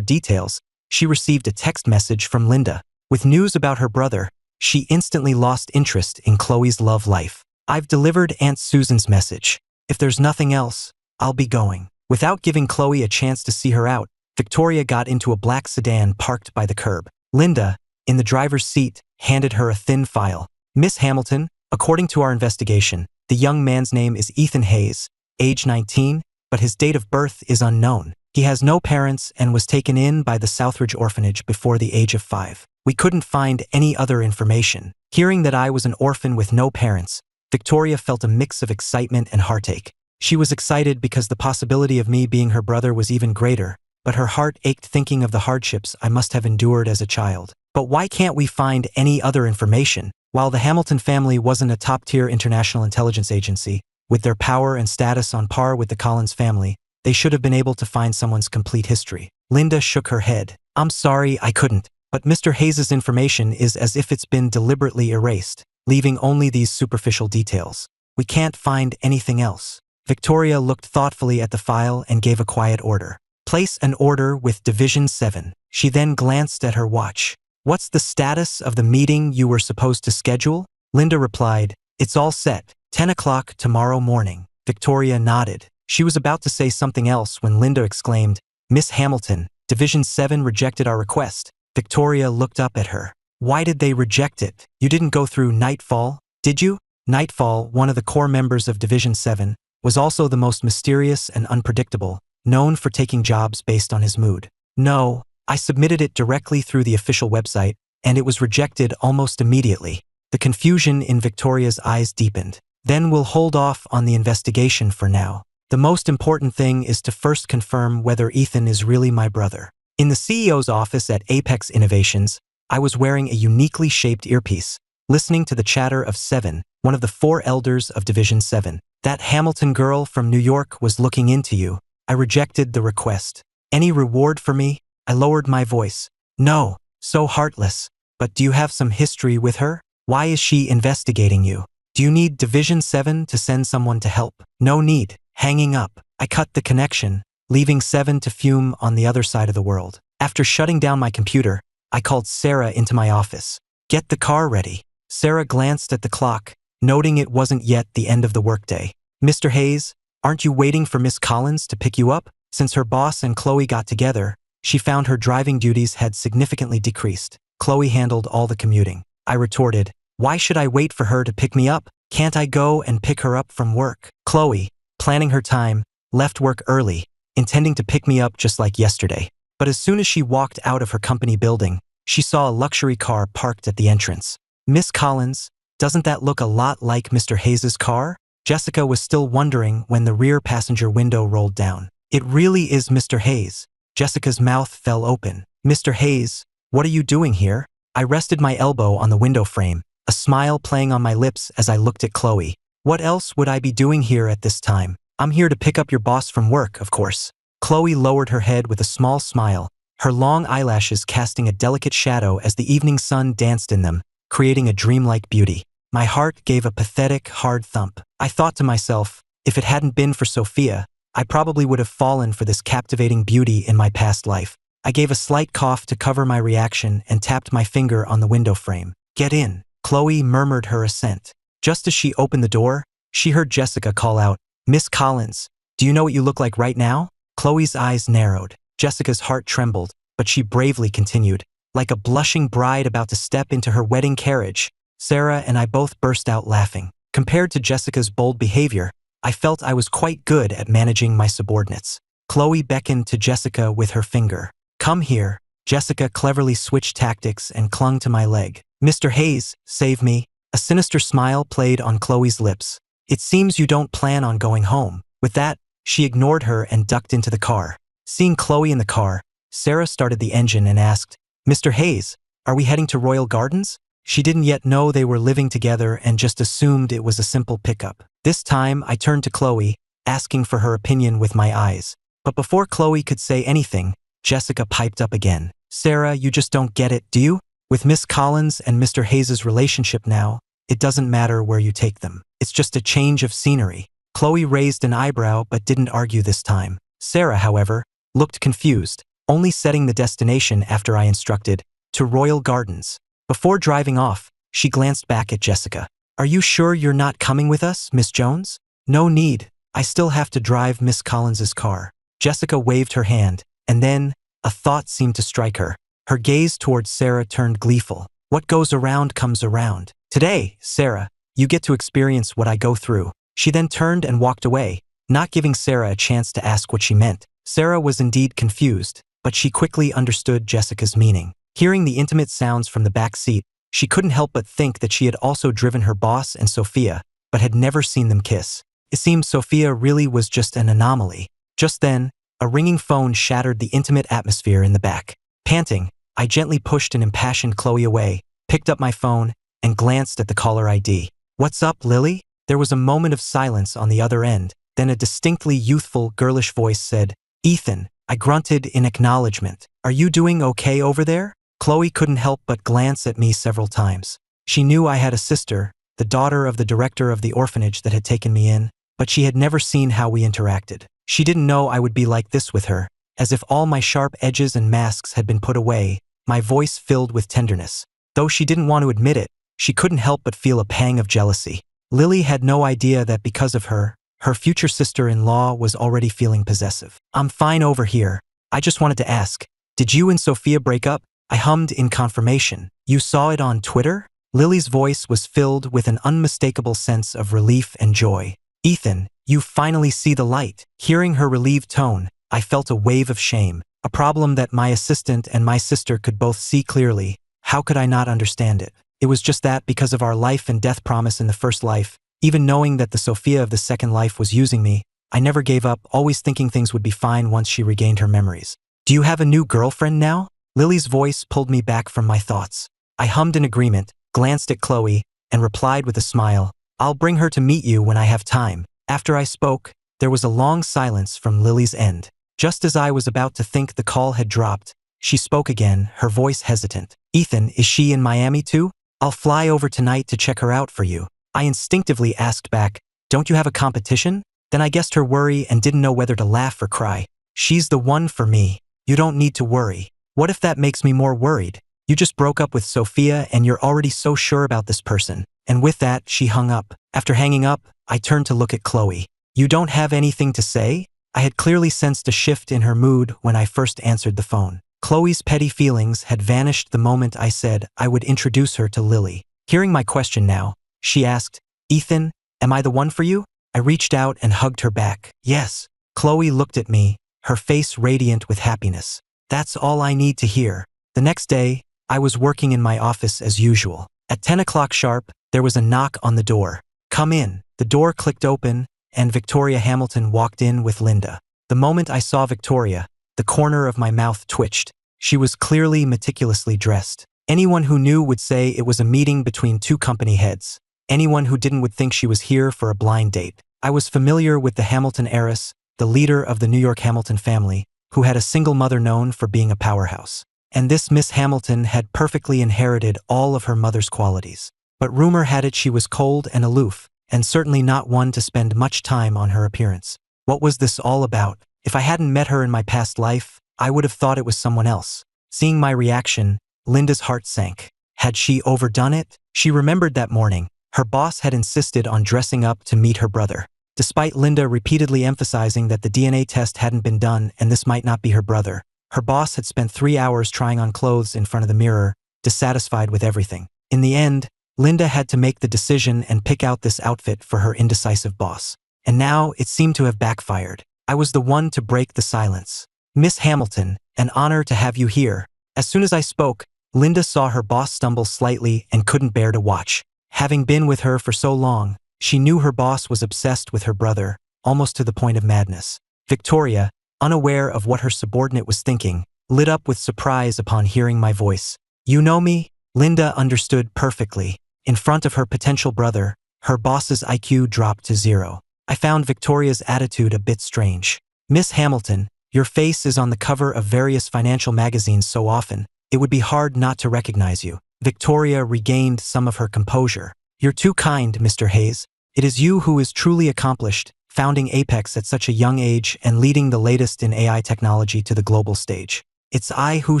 details, she received a text message from Linda. With news about her brother, she instantly lost interest in Chloe's love life. I've delivered Aunt Susan's message. If there's nothing else, I'll be going. Without giving Chloe a chance to see her out, Victoria got into a black sedan parked by the curb. Linda, in the driver's seat, handed her a thin file. Miss Hamilton, according to our investigation, the young man's name is Ethan Hayes, age 19, but his date of birth is unknown. He has no parents and was taken in by the Southridge orphanage before the age of 5. We couldn't find any other information. Hearing that I was an orphan with no parents, Victoria felt a mix of excitement and heartache. She was excited because the possibility of me being her brother was even greater, but her heart ached thinking of the hardships I must have endured as a child. But why can't we find any other information? While the Hamilton family wasn't a top-tier international intelligence agency, with their power and status on par with the Collins family, they should have been able to find someone's complete history. Linda shook her head. I'm sorry, I couldn't. But Mr. Hayes's information is as if it's been deliberately erased, leaving only these superficial details. We can't find anything else. Victoria looked thoughtfully at the file and gave a quiet order. Place an order with Division 7. She then glanced at her watch. What's the status of the meeting you were supposed to schedule? Linda replied, it's all set, 10 o'clock tomorrow morning. Victoria nodded. She was about to say something else when Linda exclaimed, Miss Hamilton, Division 7 rejected our request. Victoria looked up at her. Why did they reject it? You didn't go through Nightfall, did you? Nightfall, one of the core members of Division 7, was also the most mysterious and unpredictable, known for taking jobs based on his mood. No, I submitted it directly through the official website, and it was rejected almost immediately. The confusion in Victoria's eyes deepened. Then we'll hold off on the investigation for now. The most important thing is to first confirm whether Ethan is really my brother. In the CEO's office at Apex Innovations, I was wearing a uniquely shaped earpiece, listening to the chatter of 7, one of the 4 elders of Division 7. That Hamilton girl from New York was looking into you. I rejected the request. Any reward for me? I lowered my voice. No, so heartless. But do you have some history with her? Why is she investigating you? Do you need Division 7 to send someone to help? No need. Hanging up. I cut the connection, leaving 7 to fume on the other side of the world. After shutting down my computer, I called Sarah into my office. Get the car ready. Sarah glanced at the clock, noting it wasn't yet the end of the workday. Mr. Hayes, aren't you waiting for Miss Collins to pick you up? Since her boss and Chloe got together, she found her driving duties had significantly decreased. Chloe handled all the commuting. I retorted, why should I wait for her to pick me up? Can't I go and pick her up from work? Chloe, planning her time, left work early, intending to pick me up just like yesterday. But as soon as she walked out of her company building, she saw a luxury car parked at the entrance. Miss Collins, doesn't that look a lot like Mr. Hayes's car? Jessica was still wondering when the rear passenger window rolled down. It really is Mr. Hayes. Jessica's mouth fell open. Mr. Hayes, what are you doing here? I rested my elbow on the window frame, a smile playing on my lips as I looked at Chloe. What else would I be doing here at this time? I'm here to pick up your boss from work, of course. Chloe lowered her head with a small smile, her long eyelashes casting a delicate shadow as the evening sun danced in them, creating a dreamlike beauty. My heart gave a pathetic, hard thump. I thought to myself, if it hadn't been for Sophia, I probably would have fallen for this captivating beauty in my past life. I gave a slight cough to cover my reaction and tapped my finger on the window frame. Get in. Chloe murmured her assent. Just as she opened the door, she heard Jessica call out, Miss Collins, do you know what you look like right now? Chloe's eyes narrowed. Jessica's heart trembled, but she bravely continued, like a blushing bride about to step into her wedding carriage. Sarah and I both burst out laughing. Compared to Jessica's bold behavior, I felt I was quite good at managing my subordinates. Chloe beckoned to Jessica with her finger. Come here. Jessica cleverly switched tactics and clung to my leg. Mr. Hayes, save me. A sinister smile played on Chloe's lips. It seems you don't plan on going home. With that, she ignored her and ducked into the car. Seeing Chloe in the car, Sarah started the engine and asked, Mr. Hayes, are we heading to Royal Gardens? She didn't yet know they were living together and just assumed it was a simple pickup. This time, I turned to Chloe, asking for her opinion with my eyes. But before Chloe could say anything, Jessica piped up again. Sarah, you just don't get it, do you? With Miss Collins and Mr. Hayes' relationship now, it doesn't matter where you take them. It's just a change of scenery. Chloe raised an eyebrow but didn't argue this time. Sarah, however, looked confused, only setting the destination after I instructed, to Royal Gardens. Before driving off, she glanced back at Jessica. Are you sure you're not coming with us, Miss Jones? No need. I still have to drive Miss Collins's car. Jessica waved her hand, and then, a thought seemed to strike her. Her gaze towards Sarah turned gleeful. What goes around comes around. Today, Sarah, you get to experience what I go through. She then turned and walked away, not giving Sarah a chance to ask what she meant. Sarah was indeed confused, but she quickly understood Jessica's meaning. Hearing the intimate sounds from the back seat, she couldn't help but think that she had also driven her boss and Sophia, but had never seen them kiss. It seemed Sophia really was just an anomaly. Just then, a ringing phone shattered the intimate atmosphere in the back. Panting, I gently pushed an impassioned Chloe away, picked up my phone, and glanced at the caller ID. What's up, Lily? There was a moment of silence on the other end, then a distinctly youthful, girlish voice said, Ethan. I grunted in acknowledgement. Are you doing okay over there? Chloe couldn't help but glance at me several times. She knew I had a sister, the daughter of the director of the orphanage that had taken me in, but she had never seen how we interacted. She didn't know I would be like this with her. As if all my sharp edges and masks had been put away, my voice filled with tenderness. Though she didn't want to admit it, she couldn't help but feel a pang of jealousy. Lily had no idea that because of her, her future sister-in-law was already feeling possessive. I'm fine over here. I just wanted to ask, did you and Sophia break up? I hummed in confirmation. You saw it on Twitter? Lily's voice was filled with an unmistakable sense of relief and joy. Ethan, you finally see the light. Hearing her relieved tone, I felt a wave of shame, a problem that my assistant and my sister could both see clearly. How could I not understand it? It was just that because of our life and death promise in the first life, even knowing that the Sophia of the second life was using me, I never gave up, always thinking things would be fine once she regained her memories. Do you have a new girlfriend now? Lily's voice pulled me back from my thoughts. I hummed in agreement, glanced at Chloe, and replied with a smile, I'll bring her to meet you when I have time. After I spoke, there was a long silence from Lily's end. Just as I was about to think the call had dropped, she spoke again, her voice hesitant. Ethan, is she in Miami too? I'll fly over tonight to check her out for you. I instinctively asked back, don't you have a competition? Then I guessed her worry and didn't know whether to laugh or cry. She's the one for me. You don't need to worry. What if that makes me more worried? You just broke up with Sophia and you're already so sure about this person. And with that, she hung up. After hanging up, I turned to look at Chloe. You don't have anything to say? I had clearly sensed a shift in her mood when I first answered the phone. Chloe's petty feelings had vanished the moment I said I would introduce her to Lily. Hearing my question now, she asked, Ethan, am I the one for you? I reached out and hugged her back. Yes. Chloe looked at me, her face radiant with happiness. That's all I need to hear. The next day, I was working in my office as usual. At 10 o'clock sharp, there was a knock on the door. Come in. The door clicked open, and Victoria Hamilton walked in with Linda. The moment I saw Victoria, the corner of my mouth twitched. She was clearly meticulously dressed. Anyone who knew would say it was a meeting between two company heads. Anyone who didn't would think she was here for a blind date. I was familiar with the Hamilton heiress, the leader of the New York Hamilton family, who had a single mother known for being a powerhouse. And this Miss Hamilton had perfectly inherited all of her mother's qualities. But rumor had it she was cold and aloof, and certainly not one to spend much time on her appearance. What was this all about? If I hadn't met her in my past life, I would have thought it was someone else. Seeing my reaction, Linda's heart sank. Had she overdone it? She remembered that morning. Her boss had insisted on dressing up to meet her brother. Despite Linda repeatedly emphasizing that the DNA test hadn't been done and this might not be her brother, her boss had spent 3 hours trying on clothes in front of the mirror, dissatisfied with everything. In the end, Linda had to make the decision and pick out this outfit for her indecisive boss. And now it seemed to have backfired. I was the one to break the silence. Miss Hamilton, an honor to have you here. As soon as I spoke, Linda saw her boss stumble slightly and couldn't bear to watch. Having been with her for so long, she knew her boss was obsessed with her brother, almost to the point of madness. Victoria, unaware of what her subordinate was thinking, lit up with surprise upon hearing my voice. You know me? Linda understood perfectly. In front of her potential brother, her boss's IQ dropped to 0. I found Victoria's attitude a bit strange. Miss Hamilton, your face is on the cover of various financial magazines so often, it would be hard not to recognize you. Victoria regained some of her composure. You're too kind, Mr. Hayes. It is you who is truly accomplished, founding Apex at such a young age and leading the latest in AI technology to the global stage. It's I who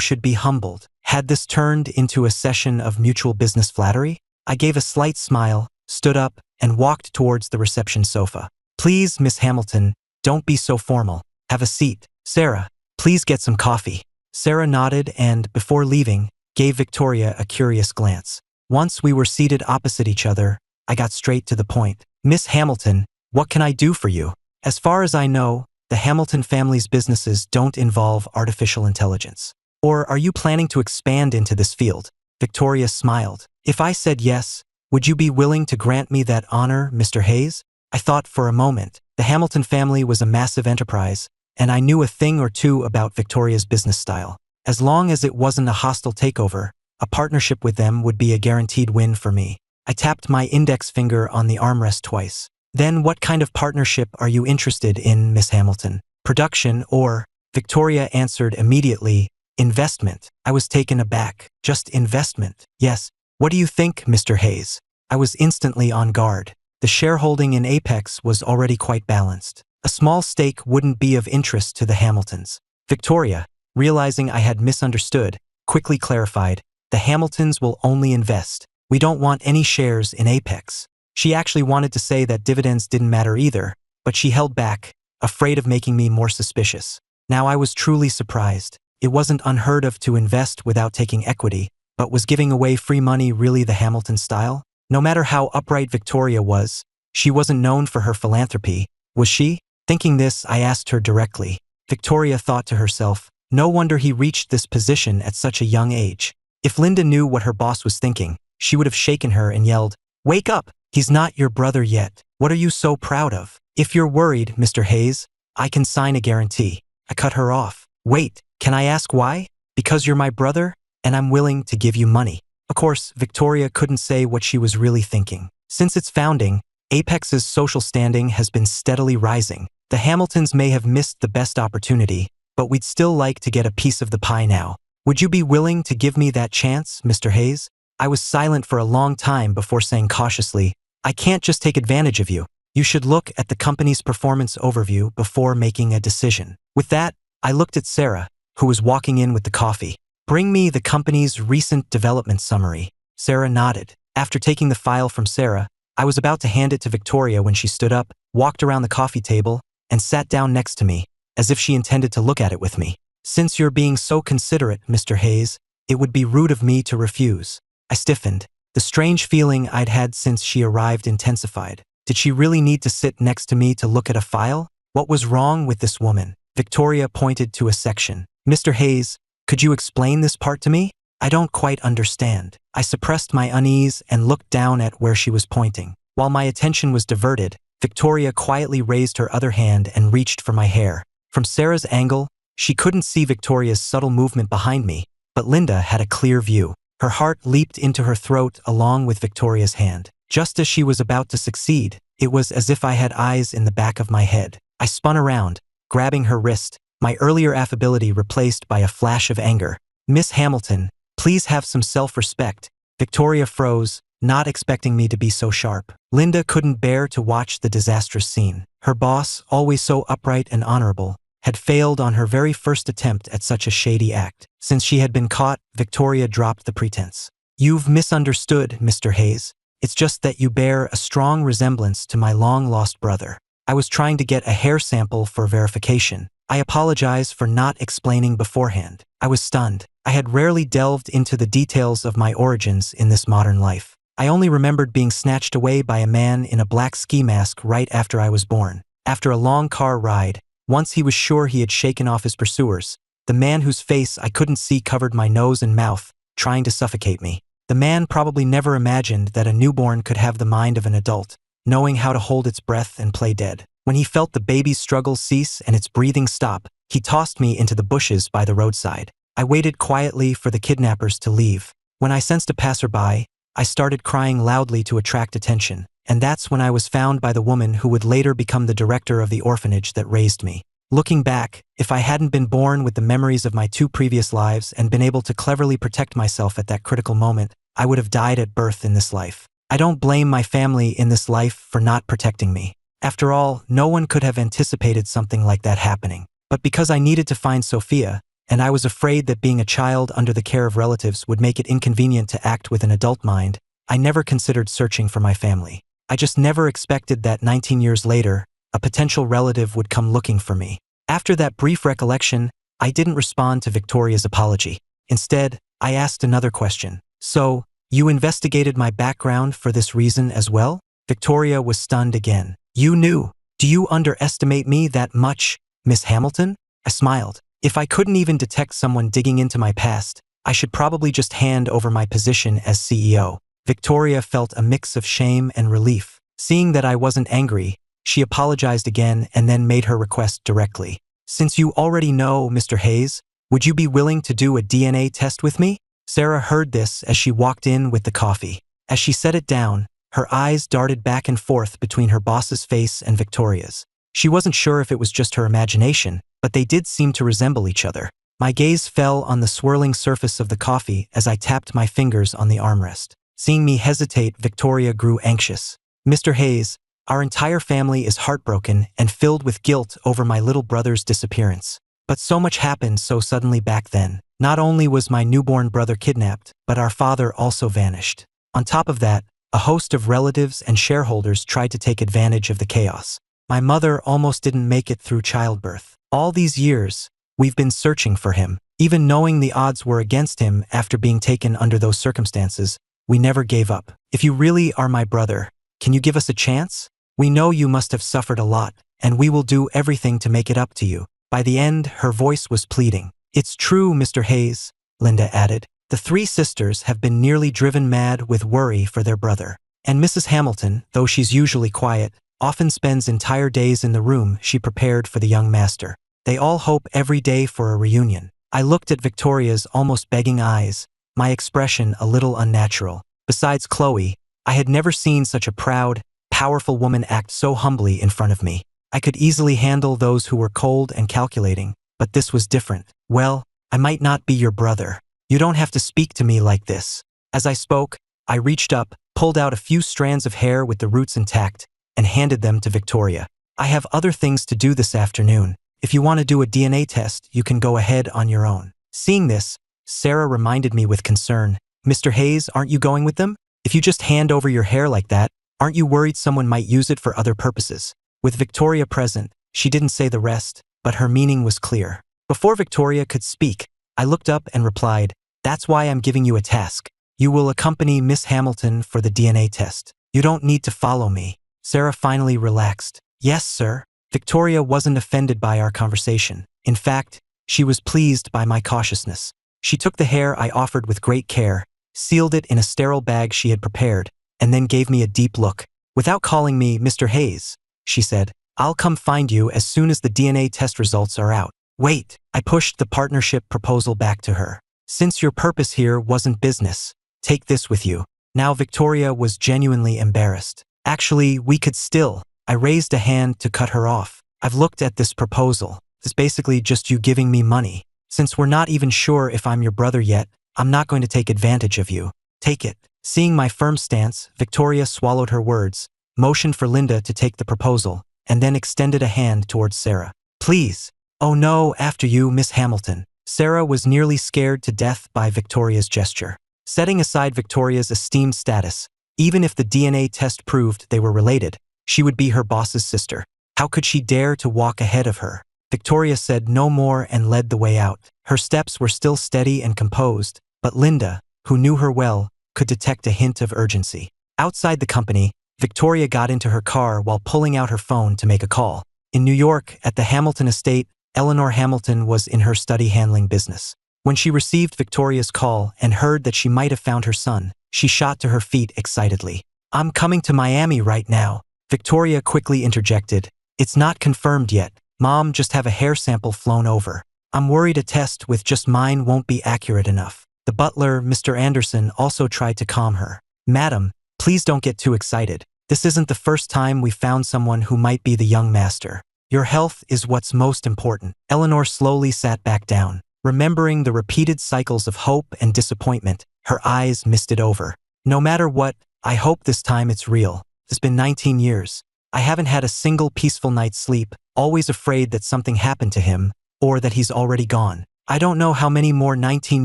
should be humbled. Had this turned into a session of mutual business flattery? I gave a slight smile, stood up, and walked towards the reception sofa. Please, Miss Hamilton, don't be so formal. Have a seat. Sarah, please get some coffee. Sarah nodded and, before leaving, gave Victoria a curious glance. Once we were seated opposite each other, I got straight to the point. Miss Hamilton, what can I do for you? As far as I know, the Hamilton family's businesses don't involve artificial intelligence. Or are you planning to expand into this field? Victoria smiled. If I said yes, would you be willing to grant me that honor, Mr. Hayes? I thought for a moment. The Hamilton family was a massive enterprise, and I knew a thing or two about Victoria's business style. As long as it wasn't a hostile takeover, a partnership with them would be a guaranteed win for me. I tapped my index finger on the armrest twice. Then what kind of partnership are you interested in, Miss Hamilton? Production or, Victoria answered immediately, investment. I was taken aback. Just investment? Yes. What do you think, Mr. Hayes? I was instantly on guard. The shareholding in Apex was already quite balanced. A small stake wouldn't be of interest to the Hamiltons. Victoria, realizing I had misunderstood, quickly clarified, the Hamiltons will only invest. We don't want any shares in Apex. She actually wanted to say that dividends didn't matter either, but she held back, afraid of making me more suspicious. Now I was truly surprised. It wasn't unheard of to invest without taking equity, but was giving away free money really the Hamilton style? No matter how upright Victoria was, she wasn't known for her philanthropy, was she? Thinking this, I asked her directly. Victoria thought to herself, no wonder he reached this position at such a young age. If Linda knew what her boss was thinking, she would have shaken her and yelled, "Wake up! He's not your brother yet. What are you so proud of? If you're worried, Mr. Hayes, I can sign a guarantee." I cut her off. Wait, can I ask why? Because you're my brother, and I'm willing to give you money. Of course, Victoria couldn't say what she was really thinking. Since its founding, Apex's social standing has been steadily rising. The Hamiltons may have missed the best opportunity, but we'd still like to get a piece of the pie now. Would you be willing to give me that chance, Mr. Hayes? I was silent for a long time before saying cautiously, I can't just take advantage of you. You should look at the company's performance overview before making a decision. With that, I looked at Sarah, who was walking in with the coffee. Bring me the company's recent development summary. Sarah nodded. After taking the file from Sarah, I was about to hand it to Victoria when she stood up, walked around the coffee table, and sat down next to me, as if she intended to look at it with me. Since you're being so considerate, Mr. Hayes, it would be rude of me to refuse. I stiffened. The strange feeling I'd had since she arrived intensified. Did she really need to sit next to me to look at a file? What was wrong with this woman? Victoria pointed to a section. Mr. Hayes, could you explain this part to me? I don't quite understand. I suppressed my unease and looked down at where she was pointing. While my attention was diverted, Victoria quietly raised her other hand and reached for my hair. From Sarah's angle, she couldn't see Victoria's subtle movement behind me, but Linda had a clear view. Her heart leaped into her throat along with Victoria's hand. Just as she was about to succeed, it was as if I had eyes in the back of my head. I spun around, grabbing her wrist, my earlier affability replaced by a flash of anger. Miss Hamilton, please have some self-respect. Victoria froze, not expecting me to be so sharp. Linda couldn't bear to watch the disastrous scene. Her boss, always so upright and honorable, had failed on her very first attempt at such a shady act. Since she had been caught, Victoria dropped the pretense. You've misunderstood, Mr. Hayes. It's just that you bear a strong resemblance to my long-lost brother. I was trying to get a hair sample for verification. I apologize for not explaining beforehand. I was stunned. I had rarely delved into the details of my origins in this modern life. I only remembered being snatched away by a man in a black ski mask right after I was born. After a long car ride, Once he was sure he had shaken off his pursuers. The man whose face I couldn't see covered my nose and mouth, trying to suffocate me. The man probably never imagined that a newborn could have the mind of an adult, knowing how to hold its breath and play dead. When he felt the baby's struggles cease and its breathing stop, he tossed me into the bushes by the roadside. I waited quietly for the kidnappers to leave. When I sensed a passerby, I started crying loudly to attract attention, and that's when I was found by the woman who would later become the director of the orphanage that raised me. Looking back, if I hadn't been born with the memories of my 2 previous lives and been able to cleverly protect myself at that critical moment, I would have died at birth in this life. I don't blame my family in this life for not protecting me. After all, no one could have anticipated something like that happening. But because I needed to find Sophia, and I was afraid that being a child under the care of relatives would make it inconvenient to act with an adult mind, I never considered searching for my family. I just never expected that 19 years later, a potential relative would come looking for me. After that brief recollection, I didn't respond to Victoria's apology. Instead, I asked another question. So, you investigated my background for this reason as well? Victoria was stunned again. You knew. Do you underestimate me that much, Miss Hamilton? I smiled. If I couldn't even detect someone digging into my past, I should probably just hand over my position as CEO. Victoria felt a mix of shame and relief. Seeing that I wasn't angry, she apologized again and then made her request directly. Since you already know Mr. Hayes, would you be willing to do a DNA test with me? Sarah heard this as she walked in with the coffee. As she set it down, her eyes darted back and forth between her boss's face and Victoria's. She wasn't sure if it was just her imagination, but they did seem to resemble each other. My gaze fell on the swirling surface of the coffee as I tapped my fingers on the armrest. Seeing me hesitate, Victoria grew anxious. Mr. Hayes, our entire family is heartbroken and filled with guilt over my little brother's disappearance. But so much happened so suddenly back then. Not only was my newborn brother kidnapped, but our father also vanished. On top of that, a host of relatives and shareholders tried to take advantage of the chaos. My mother almost didn't make it through childbirth. All these years, we've been searching for him. Even knowing the odds were against him after being taken under those circumstances, we never gave up. If you really are my brother, can you give us a chance? We know you must have suffered a lot, and we will do everything to make it up to you. By the end, her voice was pleading. It's true, Mr. Hayes, Linda added. The 3 sisters have been nearly driven mad with worry for their brother. And Mrs. Hamilton, though she's usually quiet, often spends entire days in the room she prepared for the young master. They all hope every day for a reunion. I looked at Victoria's almost begging eyes, my expression a little unnatural. Besides Chloe, I had never seen such a proud, powerful woman act so humbly in front of me. I could easily handle those who were cold and calculating, but this was different. Well, I might not be your brother. You don't have to speak to me like this. As I spoke, I reached up, pulled out a few strands of hair with the roots intact, and handed them to Victoria. I have other things to do this afternoon. If you want to do a DNA test, you can go ahead on your own. Seeing this, Sarah reminded me with concern. Mr. Hayes, aren't you going with them? If you just hand over your hair like that, aren't you worried someone might use it for other purposes? With Victoria present, she didn't say the rest, but her meaning was clear. Before Victoria could speak, I looked up and replied, that's why I'm giving you a task. You will accompany Miss Hamilton for the DNA test. You don't need to follow me. Sarah finally relaxed. Yes, sir. Victoria wasn't offended by our conversation. In fact, she was pleased by my cautiousness. She took the hair I offered with great care, sealed it in a sterile bag she had prepared, and then gave me a deep look. Without calling me Mr. Hayes, she said, I'll come find you as soon as the DNA test results are out. Wait, I pushed the partnership proposal back to her. Since your purpose here wasn't business, take this with you. Now Victoria was genuinely embarrassed. Actually, we could still. I raised a hand to cut her off. I've looked at this proposal. It's basically just you giving me money. Since we're not even sure if I'm your brother yet, I'm not going to take advantage of you. Take it. Seeing my firm stance, Victoria swallowed her words, motioned for Linda to take the proposal, and then extended a hand towards Sarah. Please. Oh no, after you, Miss Hamilton. Sarah was nearly scared to death by Victoria's gesture. Setting aside Victoria's esteemed status, even if the DNA test proved they were related, she would be her boss's sister. How could she dare to walk ahead of her? Victoria said no more and led the way out. Her steps were still steady and composed, but Linda, who knew her well, could detect a hint of urgency. Outside the company, Victoria got into her car while pulling out her phone to make a call. In New York, at the Hamilton estate, Eleanor Hamilton was in her study handling business. When she received Victoria's call and heard that she might have found her son, she shot to her feet excitedly. "I'm coming to Miami right now," Victoria quickly interjected. "It's not confirmed yet. Mom, just have a hair sample flown over. I'm worried a test with just mine won't be accurate enough." The butler, Mr. Anderson, also tried to calm her. "Madam, please don't get too excited. This isn't the first time we've found someone who might be the young master. Your health is what's most important." Eleanor slowly sat back down. Remembering the repeated cycles of hope and disappointment, her eyes misted over. "No matter what, I hope this time it's real. It's been 19 years. I haven't had a single peaceful night's sleep, always afraid that something happened to him, or that he's already gone. I don't know how many more 19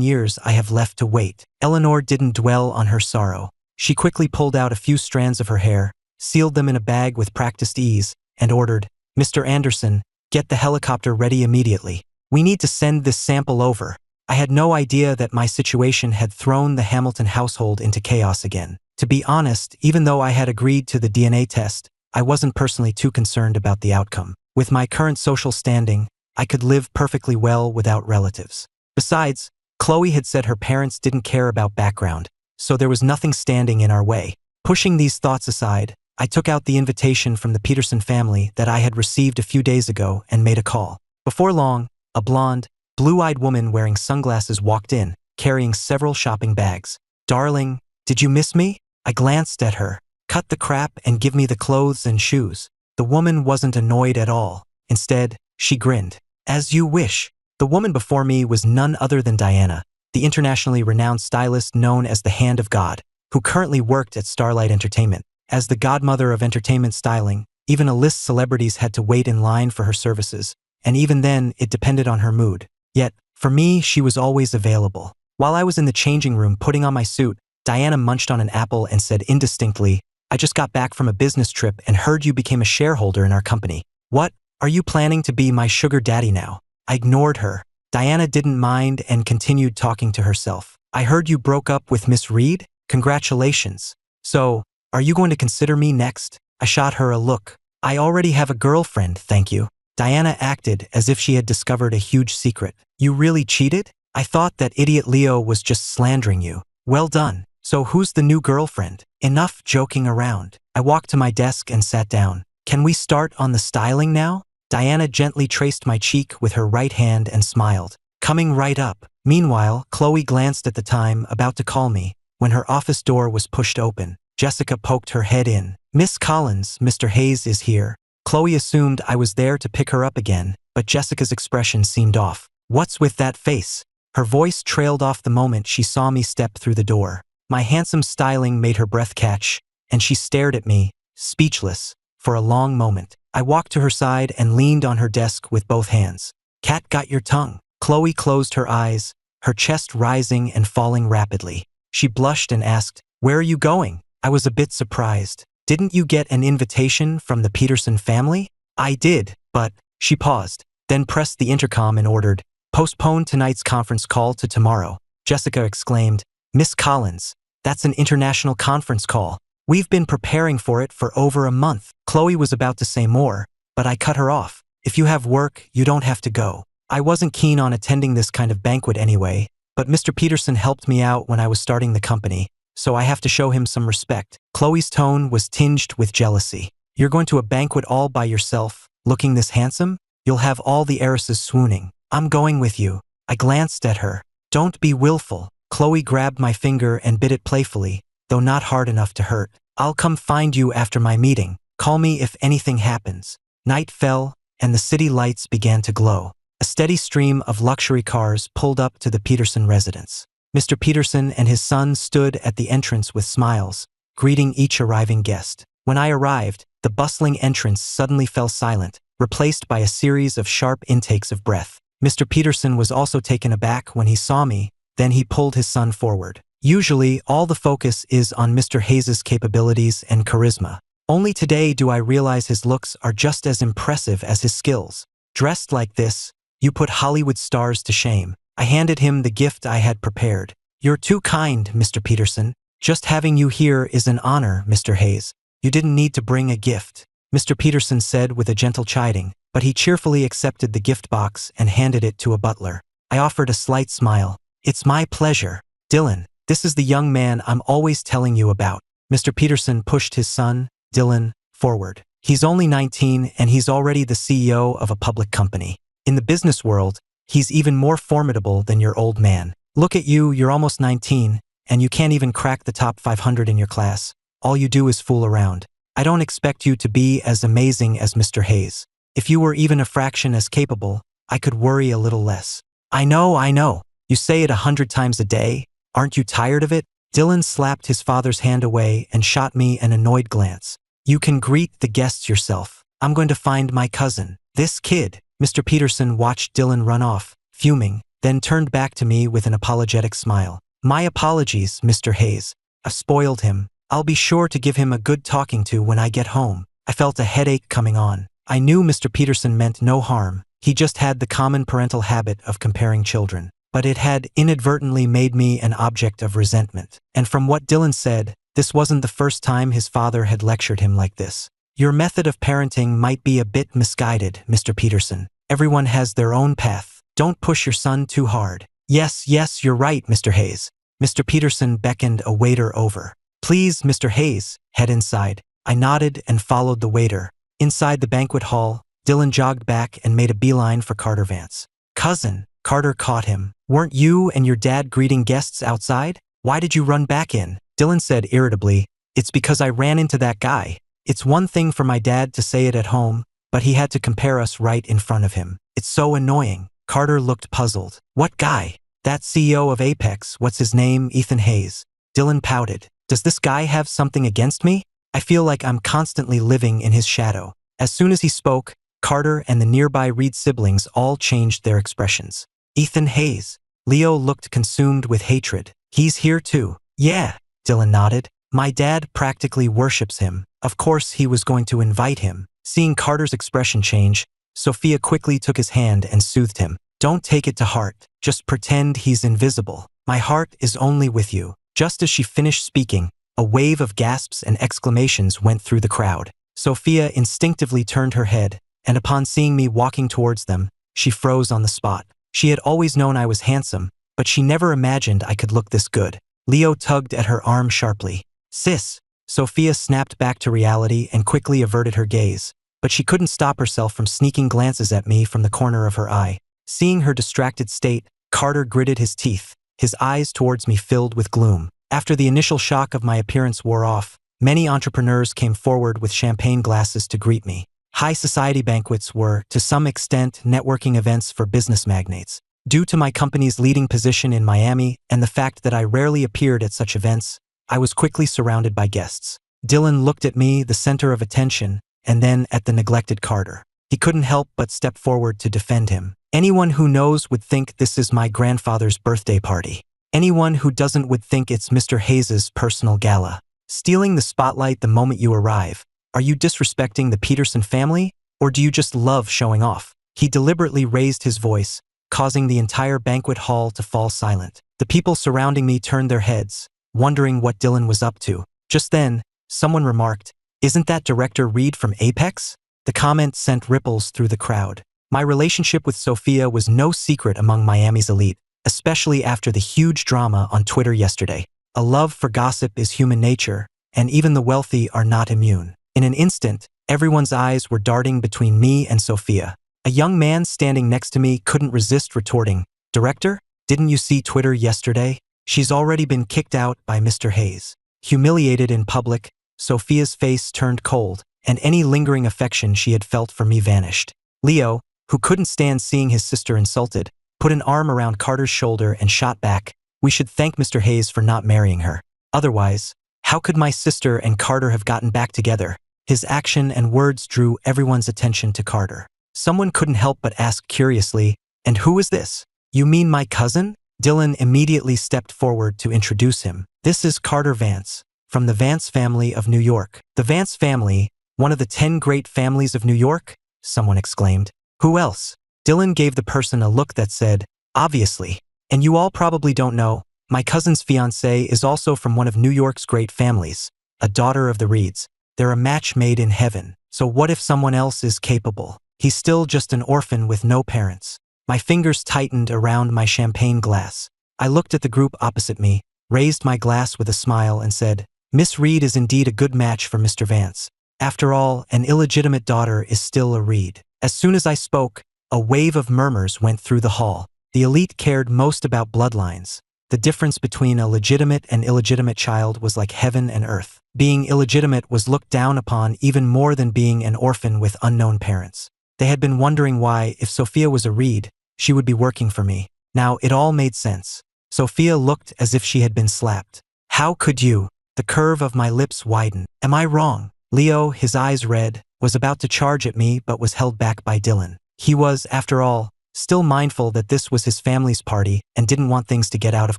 years I have left to wait." Eleanor didn't dwell on her sorrow. She quickly pulled out a few strands of her hair, sealed them in a bag with practiced ease, and ordered, "Mr. Anderson, get the helicopter ready immediately. We need to send this sample over." I had no idea that my situation had thrown the Hamilton household into chaos again. To be honest, even though I had agreed to the DNA test, I wasn't personally too concerned about the outcome. With my current social standing, I could live perfectly well without relatives. Besides, Chloe had said her parents didn't care about background, so there was nothing standing in our way. Pushing these thoughts aside, I took out the invitation from the Peterson family that I had received a few days ago and made a call. Before long, a blonde, blue-eyed woman wearing sunglasses walked in, carrying several shopping bags. "Darling, did you miss me?" I glanced at her. "Cut the crap and give me the clothes and shoes." The woman wasn't annoyed at all. Instead, she grinned. "As you wish." The woman before me was none other than Diana, the internationally renowned stylist known as the Hand of God, who currently worked at Starlight Entertainment. As the godmother of entertainment styling, even A-list celebrities had to wait in line for her services, and even then, it depended on her mood. Yet, for me, she was always available. While I was in the changing room putting on my suit, Diana munched on an apple and said indistinctly, "I just got back from a business trip and heard you became a shareholder in our company. What? Are you planning to be my sugar daddy now?" I ignored her. Diana didn't mind and continued talking to herself. "I heard you broke up with Miss Reed? Congratulations. So, are you going to consider me next?" I shot her a look. "I already have a girlfriend, thank you." Diana acted as if she had discovered a huge secret. "You really cheated? I thought that idiot Leo was just slandering you." "Well done. So who's the new girlfriend?" "Enough joking around." I walked to my desk and sat down. "Can we start on the styling now?" Diana gently traced my cheek with her right hand and smiled. "Coming right up." Meanwhile, Chloe glanced at the time, about to call me, when her office door was pushed open. Jessica poked her head in. "Miss Collins, Mr. Hayes is here." Chloe assumed I was there to pick her up again, but Jessica's expression seemed off. "What's with that face?" Her voice trailed off the moment she saw me step through the door. My handsome styling made her breath catch, and she stared at me, speechless, for a long moment. I walked to her side and leaned on her desk with both hands. "Cat got your tongue." Chloe closed her eyes, her chest rising and falling rapidly. She blushed and asked, "Where are you going?" I was a bit surprised. "Didn't you get an invitation from the Peterson family?" "I did, but..." She paused, then pressed the intercom and ordered, "Postpone tonight's conference call to tomorrow." Jessica exclaimed, "Miss Collins, that's an international conference call. We've been preparing for it for over a month." Chloe was about to say more, but I cut her off. "If you have work, you don't have to go." I wasn't keen on attending this kind of banquet anyway, but Mr. Peterson helped me out when I was starting the company, so I have to show him some respect. Chloe's tone was tinged with jealousy. "You're going to a banquet all by yourself, looking this handsome? You'll have all the heiresses swooning." "I'm going with you." I glanced at her. "Don't be willful." Chloe grabbed my finger and bit it playfully, though not hard enough to hurt. "I'll come find you after my meeting. Call me if anything happens." Night fell, and the city lights began to glow. A steady stream of luxury cars pulled up to the Peterson residence. Mr. Peterson and his son stood at the entrance with smiles, greeting each arriving guest. When I arrived, the bustling entrance suddenly fell silent, replaced by a series of sharp intakes of breath. Mr. Peterson was also taken aback when he saw me, then he pulled his son forward. Usually, all the focus is on Mr. Hayes' capabilities and charisma. Only today do I realize his looks are just as impressive as his skills. "Dressed like this, you put Hollywood stars to shame." I handed him the gift I had prepared. "You're too kind, Mr. Peterson. Just having you here is an honor, Mr. Hayes. You didn't need to bring a gift." Mr. Peterson said with a gentle chiding, but he cheerfully accepted the gift box and handed it to a butler. I offered a slight smile. It's my pleasure. Dylan, this is the young man I'm always telling you about. Mr. Peterson pushed his son, Dylan, forward. He's only 19 and he's already the CEO of a public company. In the business world, he's even more formidable than your old man. Look at you, you're almost 19, and you can't even crack the top 500 in your class. All you do is fool around. I don't expect you to be as amazing as Mr. Hayes. If you were even a fraction as capable, I could worry a little less. I know. You say it 100 times a day. Aren't you tired of it? Dylan slapped his father's hand away and shot me an annoyed glance. You can greet the guests yourself. I'm going to find my cousin. This kid. Mr. Peterson watched Dylan run off, fuming, then turned back to me with an apologetic smile. My apologies, Mr. Hayes. I've spoiled him. I'll be sure to give him a good talking to when I get home. I felt a headache coming on. I knew Mr. Peterson meant no harm. He just had the common parental habit of comparing children. But it had inadvertently made me an object of resentment. And from what Dylan said, this wasn't the first time his father had lectured him like this. Your method of parenting might be a bit misguided, Mr. Peterson. Everyone has their own path. Don't push your son too hard. Yes, you're right, Mr. Hayes. Mr. Peterson beckoned a waiter over. Please, Mr. Hayes, head inside. I nodded and followed the waiter. Inside the banquet hall, Dylan jogged back and made a beeline for Carter Vance. Cousin, Carter caught him. Weren't you and your dad greeting guests outside? Why did you run back in? Dylan said irritably, It's because I ran into that guy. It's one thing for my dad to say it at home, but he had to compare us right in front of him. It's so annoying. Carter looked puzzled. What guy? That CEO of Apex, what's his name, Ethan Hayes. Dylan pouted. Does this guy have something against me? I feel like I'm constantly living in his shadow. As soon as he spoke, Carter and the nearby Reed siblings all changed their expressions. Ethan Hayes. Leo looked consumed with hatred. He's here too. Yeah, Dylan nodded. My dad practically worships him. Of course he was going to invite him. Seeing Carter's expression change, Sophia quickly took his hand and soothed him. Don't take it to heart. Just pretend he's invisible. My heart is only with you. Just as she finished speaking, a wave of gasps and exclamations went through the crowd. Sophia instinctively turned her head, and upon seeing me walking towards them, she froze on the spot. She had always known I was handsome, but she never imagined I could look this good. Leo tugged at her arm sharply. Sis! Sophia snapped back to reality and quickly averted her gaze, but she couldn't stop herself from sneaking glances at me from the corner of her eye. Seeing her distracted state, Carter gritted his teeth, his eyes towards me filled with gloom. After the initial shock of my appearance wore off, many entrepreneurs came forward with champagne glasses to greet me. High society banquets were, to some extent, networking events for business magnates. Due to my company's leading position in Miami and the fact that I rarely appeared at such events, I was quickly surrounded by guests. Dylan looked at me, the center of attention, and then at the neglected Carter. He couldn't help but step forward to defend him. Anyone who knows would think this is my grandfather's birthday party. Anyone who doesn't would think it's Mr. Hayes's personal gala. Stealing the spotlight the moment you arrive. Are you disrespecting the Peterson family, or do you just love showing off? He deliberately raised his voice, causing the entire banquet hall to fall silent. The people surrounding me turned their heads, wondering what Dylan was up to. Just then, someone remarked, Isn't that Director Reed from Apex? The comment sent ripples through the crowd. My relationship with Sophia was no secret among Miami's elite, especially after the huge drama on Twitter yesterday. A love for gossip is human nature, and even the wealthy are not immune. In an instant, everyone's eyes were darting between me and Sophia. A young man standing next to me couldn't resist retorting, Director, didn't you see Twitter yesterday? She's already been kicked out by Mr. Hayes. Humiliated in public, Sophia's face turned cold, and any lingering affection she had felt for me vanished. Leo, who couldn't stand seeing his sister insulted, put an arm around Carter's shoulder and shot back, We should thank Mr. Hayes for not marrying her. Otherwise, how could my sister and Carter have gotten back together? His action and words drew everyone's attention to Carter. Someone couldn't help but ask curiously, And who is this? You mean my cousin? Dylan immediately stepped forward to introduce him. This is Carter Vance, from the Vance family of New York. The Vance family, one of the 10 great families of New York? Someone exclaimed. Who else? Dylan gave the person a look that said, Obviously. And you all probably don't know, my cousin's fiancée is also from one of New York's great families, a daughter of the Reeds. They're a match made in heaven. So what if someone else is capable? He's still just an orphan with no parents. My fingers tightened around my champagne glass. I looked at the group opposite me, raised my glass with a smile and said, Miss Reed is indeed a good match for Mr. Vance. After all, an illegitimate daughter is still a Reed. As soon as I spoke, a wave of murmurs went through the hall. The elite cared most about bloodlines. The difference between a legitimate and illegitimate child was like heaven and earth. Being illegitimate was looked down upon even more than being an orphan with unknown parents. They had been wondering why, if Sophia was a Reed, she would be working for me. Now it all made sense. Sophia looked as if she had been slapped. How could you? The curve of my lips widened. Am I wrong? Leo, his eyes red, was about to charge at me but was held back by Dylan. He was, after all, still mindful that this was his family's party and didn't want things to get out of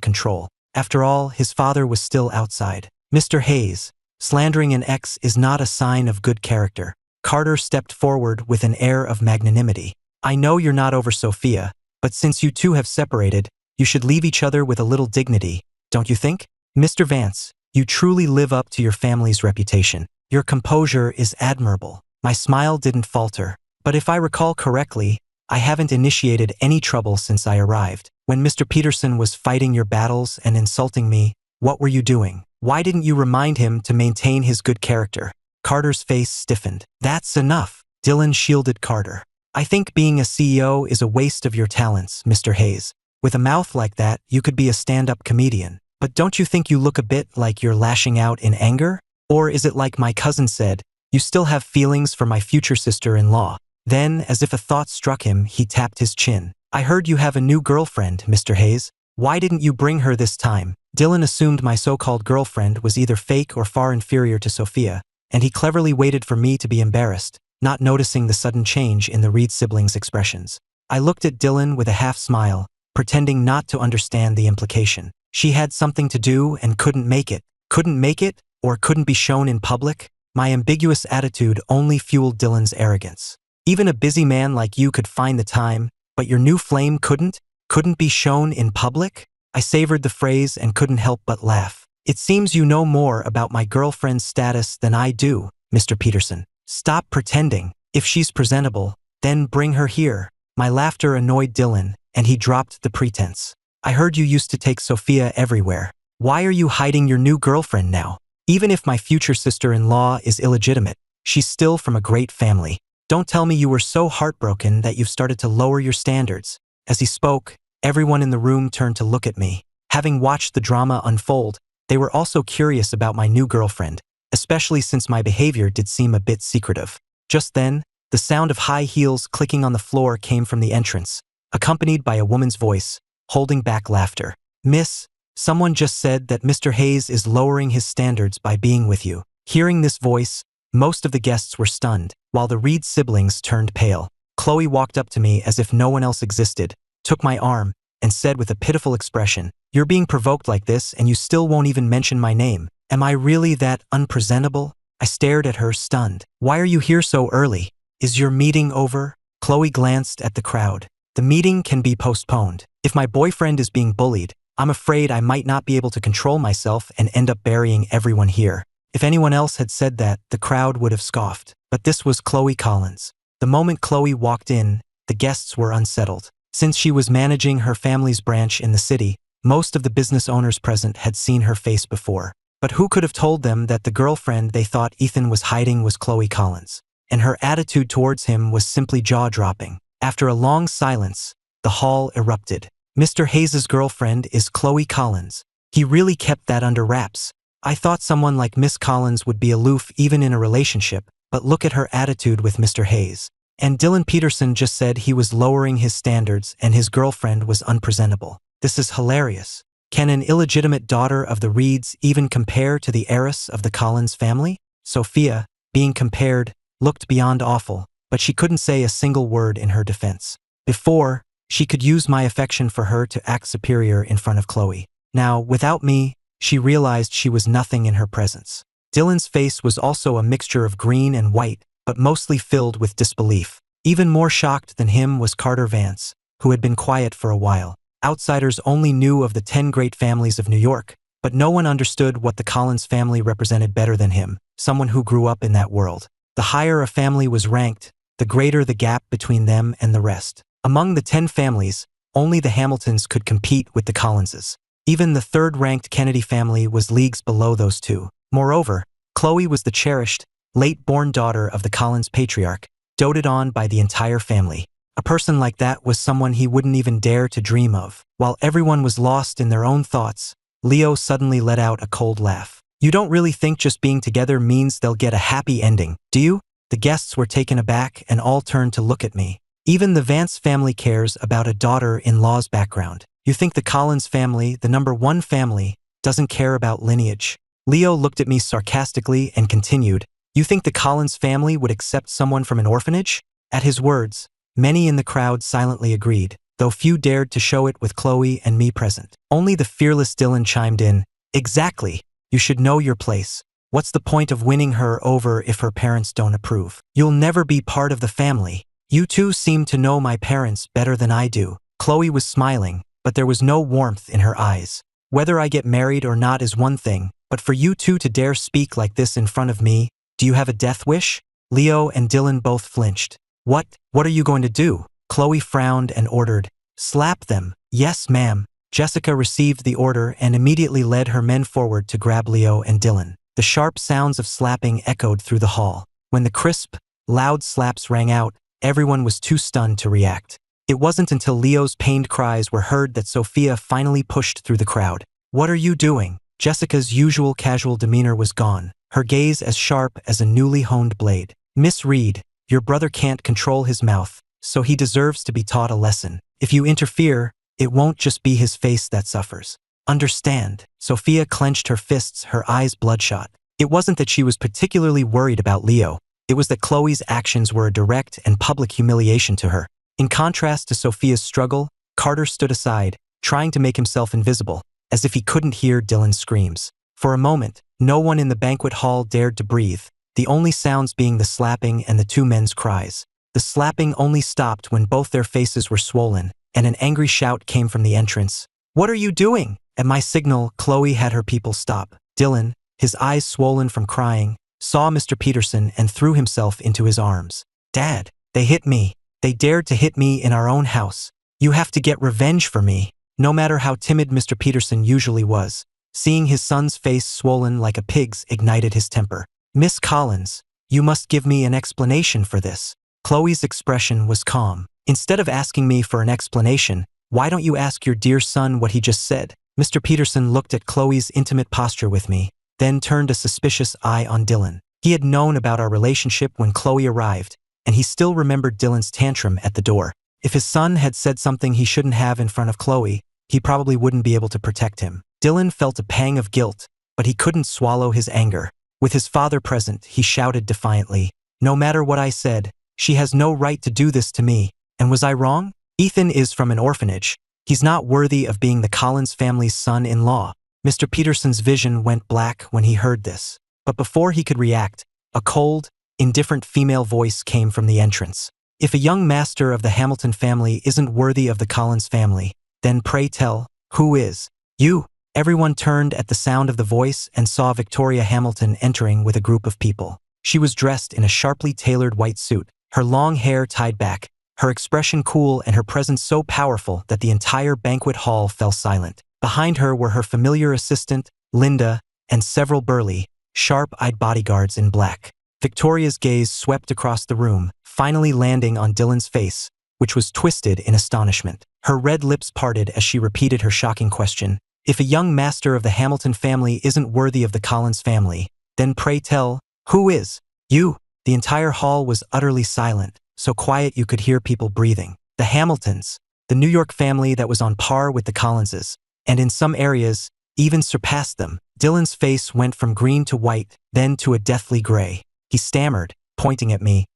control. After all, his father was still outside. Mr. Hayes, slandering an ex is not a sign of good character. Carter stepped forward with an air of magnanimity. I know you're not over Sophia, but since you two have separated, you should leave each other with a little dignity, don't you think? Mr. Vance, you truly live up to your family's reputation. Your composure is admirable. My smile didn't falter. But if I recall correctly, I haven't initiated any trouble since I arrived. When Mr. Peterson was fighting your battles and insulting me, what were you doing? Why didn't you remind him to maintain his good character? Carter's face stiffened. That's enough. Dylan shielded Carter. I think being a CEO is a waste of your talents, Mr. Hayes. With a mouth like that, you could be a stand-up comedian. But don't you think you look a bit like you're lashing out in anger? Or is it like my cousin said, you still have feelings for my future sister-in-law? Then, as if a thought struck him, he tapped his chin. I heard you have a new girlfriend, Mr. Hayes. Why didn't you bring her this time? Dylan assumed my so-called girlfriend was either fake or far inferior to Sophia, and he cleverly waited for me to be embarrassed, not noticing the sudden change in the Reed siblings' expressions. I looked at Dylan with a half-smile, pretending not to understand the implication. She had something to do and couldn't make it. Couldn't make it, or couldn't be shown in public? My ambiguous attitude only fueled Dylan's arrogance. Even a busy man like you could find the time, but your new flame couldn't? Couldn't be shown in public? I savored the phrase and couldn't help but laugh. It seems you know more about my girlfriend's status than I do, Mr. Peterson. Stop pretending. If she's presentable, then bring her here. My laughter annoyed Dylan, and he dropped the pretense. I heard you used to take Sophia everywhere. Why are you hiding your new girlfriend now? Even if my future sister-in-law is illegitimate, she's still from a great family. Don't tell me you were so heartbroken that you've started to lower your standards. As he spoke, everyone in the room turned to look at me. Having watched the drama unfold, they were also curious about my new girlfriend, especially since my behavior did seem a bit secretive. Just then, the sound of high heels clicking on the floor came from the entrance, accompanied by a woman's voice, holding back laughter. Miss, someone just said that Mr. Hayes is lowering his standards by being with you. Hearing this voice, most of the guests were stunned, while the Reed siblings turned pale. Chloe walked up to me as if no one else existed, took my arm, and said with a pitiful expression, "You're being provoked like this and you still won't even mention my name. Am I really that unpresentable?" I stared at her, stunned. "Why are you here so early? Is your meeting over?" Chloe glanced at the crowd. "The meeting can be postponed. If my boyfriend is being bullied, I'm afraid I might not be able to control myself and end up burying everyone here." If anyone else had said that, the crowd would have scoffed. But this was Chloe Collins. The moment Chloe walked in, the guests were unsettled. Since she was managing her family's branch in the city, most of the business owners present had seen her face before. But who could have told them that the girlfriend they thought Ethan was hiding was Chloe Collins? And her attitude towards him was simply jaw-dropping. After a long silence, the hall erupted. Mr. Hayes' girlfriend is Chloe Collins. He really kept that under wraps. I thought someone like Miss Collins would be aloof even in a relationship, but look at her attitude with Mr. Hayes. And Dylan Peterson just said he was lowering his standards and his girlfriend was unpresentable. This is hilarious. Can an illegitimate daughter of the Reeds even compare to the heiress of the Collins family? Sophia, being compared, looked beyond awful, but she couldn't say a single word in her defense. Before, she could use my affection for her to act superior in front of Chloe. Now, without me, she realized she was nothing in her presence. Dylan's face was also a mixture of green and white, but mostly filled with disbelief. Even more shocked than him was Carter Vance, who had been quiet for a while. Outsiders only knew of the 10 great families of New York, but no one understood what the Collins family represented better than him, someone who grew up in that world. The higher a family was ranked, the greater the gap between them and the rest. Among the 10 families, only the Hamiltons could compete with the Collinses. Even the third-ranked Kennedy family was leagues below those two. Moreover, Chloe was the cherished, late-born daughter of the Collins patriarch, doted on by the entire family. A person like that was someone he wouldn't even dare to dream of. While everyone was lost in their own thoughts, Leo suddenly let out a cold laugh. You don't really think just being together means they'll get a happy ending, do you? The guests were taken aback and all turned to look at me. Even the Vance family cares about a daughter-in-law's background. You think the Collins family, the #1 family, doesn't care about lineage? Leo looked at me sarcastically and continued, You think the Collins family would accept someone from an orphanage? At his words, many in the crowd silently agreed, though few dared to show it with Chloe and me present. Only the fearless Dylan chimed in, Exactly. You should know your place. What's the point of winning her over if her parents don't approve? You'll never be part of the family. You two seem to know my parents better than I do. Chloe was smiling, but there was no warmth in her eyes. Whether I get married or not is one thing, but for you two to dare speak like this in front of me, do you have a death wish? Leo and Dylan both flinched. What are you going to do? Chloe frowned and ordered, Slap them. Yes, ma'am. Jessica received the order and immediately led her men forward to grab Leo and Dylan. The sharp sounds of slapping echoed through the hall. When the crisp, loud slaps rang out, everyone was too stunned to react. It wasn't until Leo's pained cries were heard that Sophia finally pushed through the crowd. What are you doing? Jessica's usual casual demeanor was gone, her gaze as sharp as a newly honed blade. Miss Reed, your brother can't control his mouth, so he deserves to be taught a lesson. If you interfere, it won't just be his face that suffers. Understand? Sophia clenched her fists, her eyes bloodshot. It wasn't that she was particularly worried about Leo. It was that Chloe's actions were a direct and public humiliation to her. In contrast to Sophia's struggle, Carter stood aside, trying to make himself invisible, as if he couldn't hear Dylan's screams. For a moment, no one in the banquet hall dared to breathe, the only sounds being the slapping and the two men's cries. The slapping only stopped when both their faces were swollen, and an angry shout came from the entrance. What are you doing? At my signal, Chloe had her people stop. Dylan, his eyes swollen from crying, saw Mr. Peterson and threw himself into his arms. Dad, they hit me. They dared to hit me in our own house. You have to get revenge for me. No matter how timid Mr. Peterson usually was, seeing his son's face swollen like a pig's ignited his temper. Miss Collins, you must give me an explanation for this. Chloe's expression was calm. Instead of asking me for an explanation, why don't you ask your dear son what he just said? Mr. Peterson looked at Chloe's intimate posture with me, then turned a suspicious eye on Dylan. He had known about our relationship when Chloe arrived, and he still remembered Dylan's tantrum at the door. If his son had said something he shouldn't have in front of Chloe, he probably wouldn't be able to protect him. Dylan felt a pang of guilt, but he couldn't swallow his anger. With his father present, he shouted defiantly, No matter what I said, she has no right to do this to me. And was I wrong? Ethan is from an orphanage. He's not worthy of being the Collins family's son-in-law. Mr. Peterson's vision went black when he heard this. But before he could react, a cold, indifferent female voice came from the entrance. If a young master of the Hamilton family isn't worthy of the Collins family, then pray tell, who is? You. Everyone turned at the sound of the voice and saw Victoria Hamilton entering with a group of people. She was dressed in a sharply tailored white suit, her long hair tied back, her expression cool and her presence so powerful that the entire banquet hall fell silent. Behind her were her familiar assistant, Linda, and several burly, sharp-eyed bodyguards in black. Victoria's gaze swept across the room, finally landing on Dylan's face, which was twisted in astonishment. Her red lips parted as she repeated her shocking question. If a young master of the Hamilton family isn't worthy of the Collins family, then pray tell, who is? You. The entire hall was utterly silent, so quiet you could hear people breathing. The Hamiltons, the New York family that was on par with the Collinses, and in some areas, even surpassed them. Dylan's face went from green to white, then to a deathly gray. He stammered, pointing at me.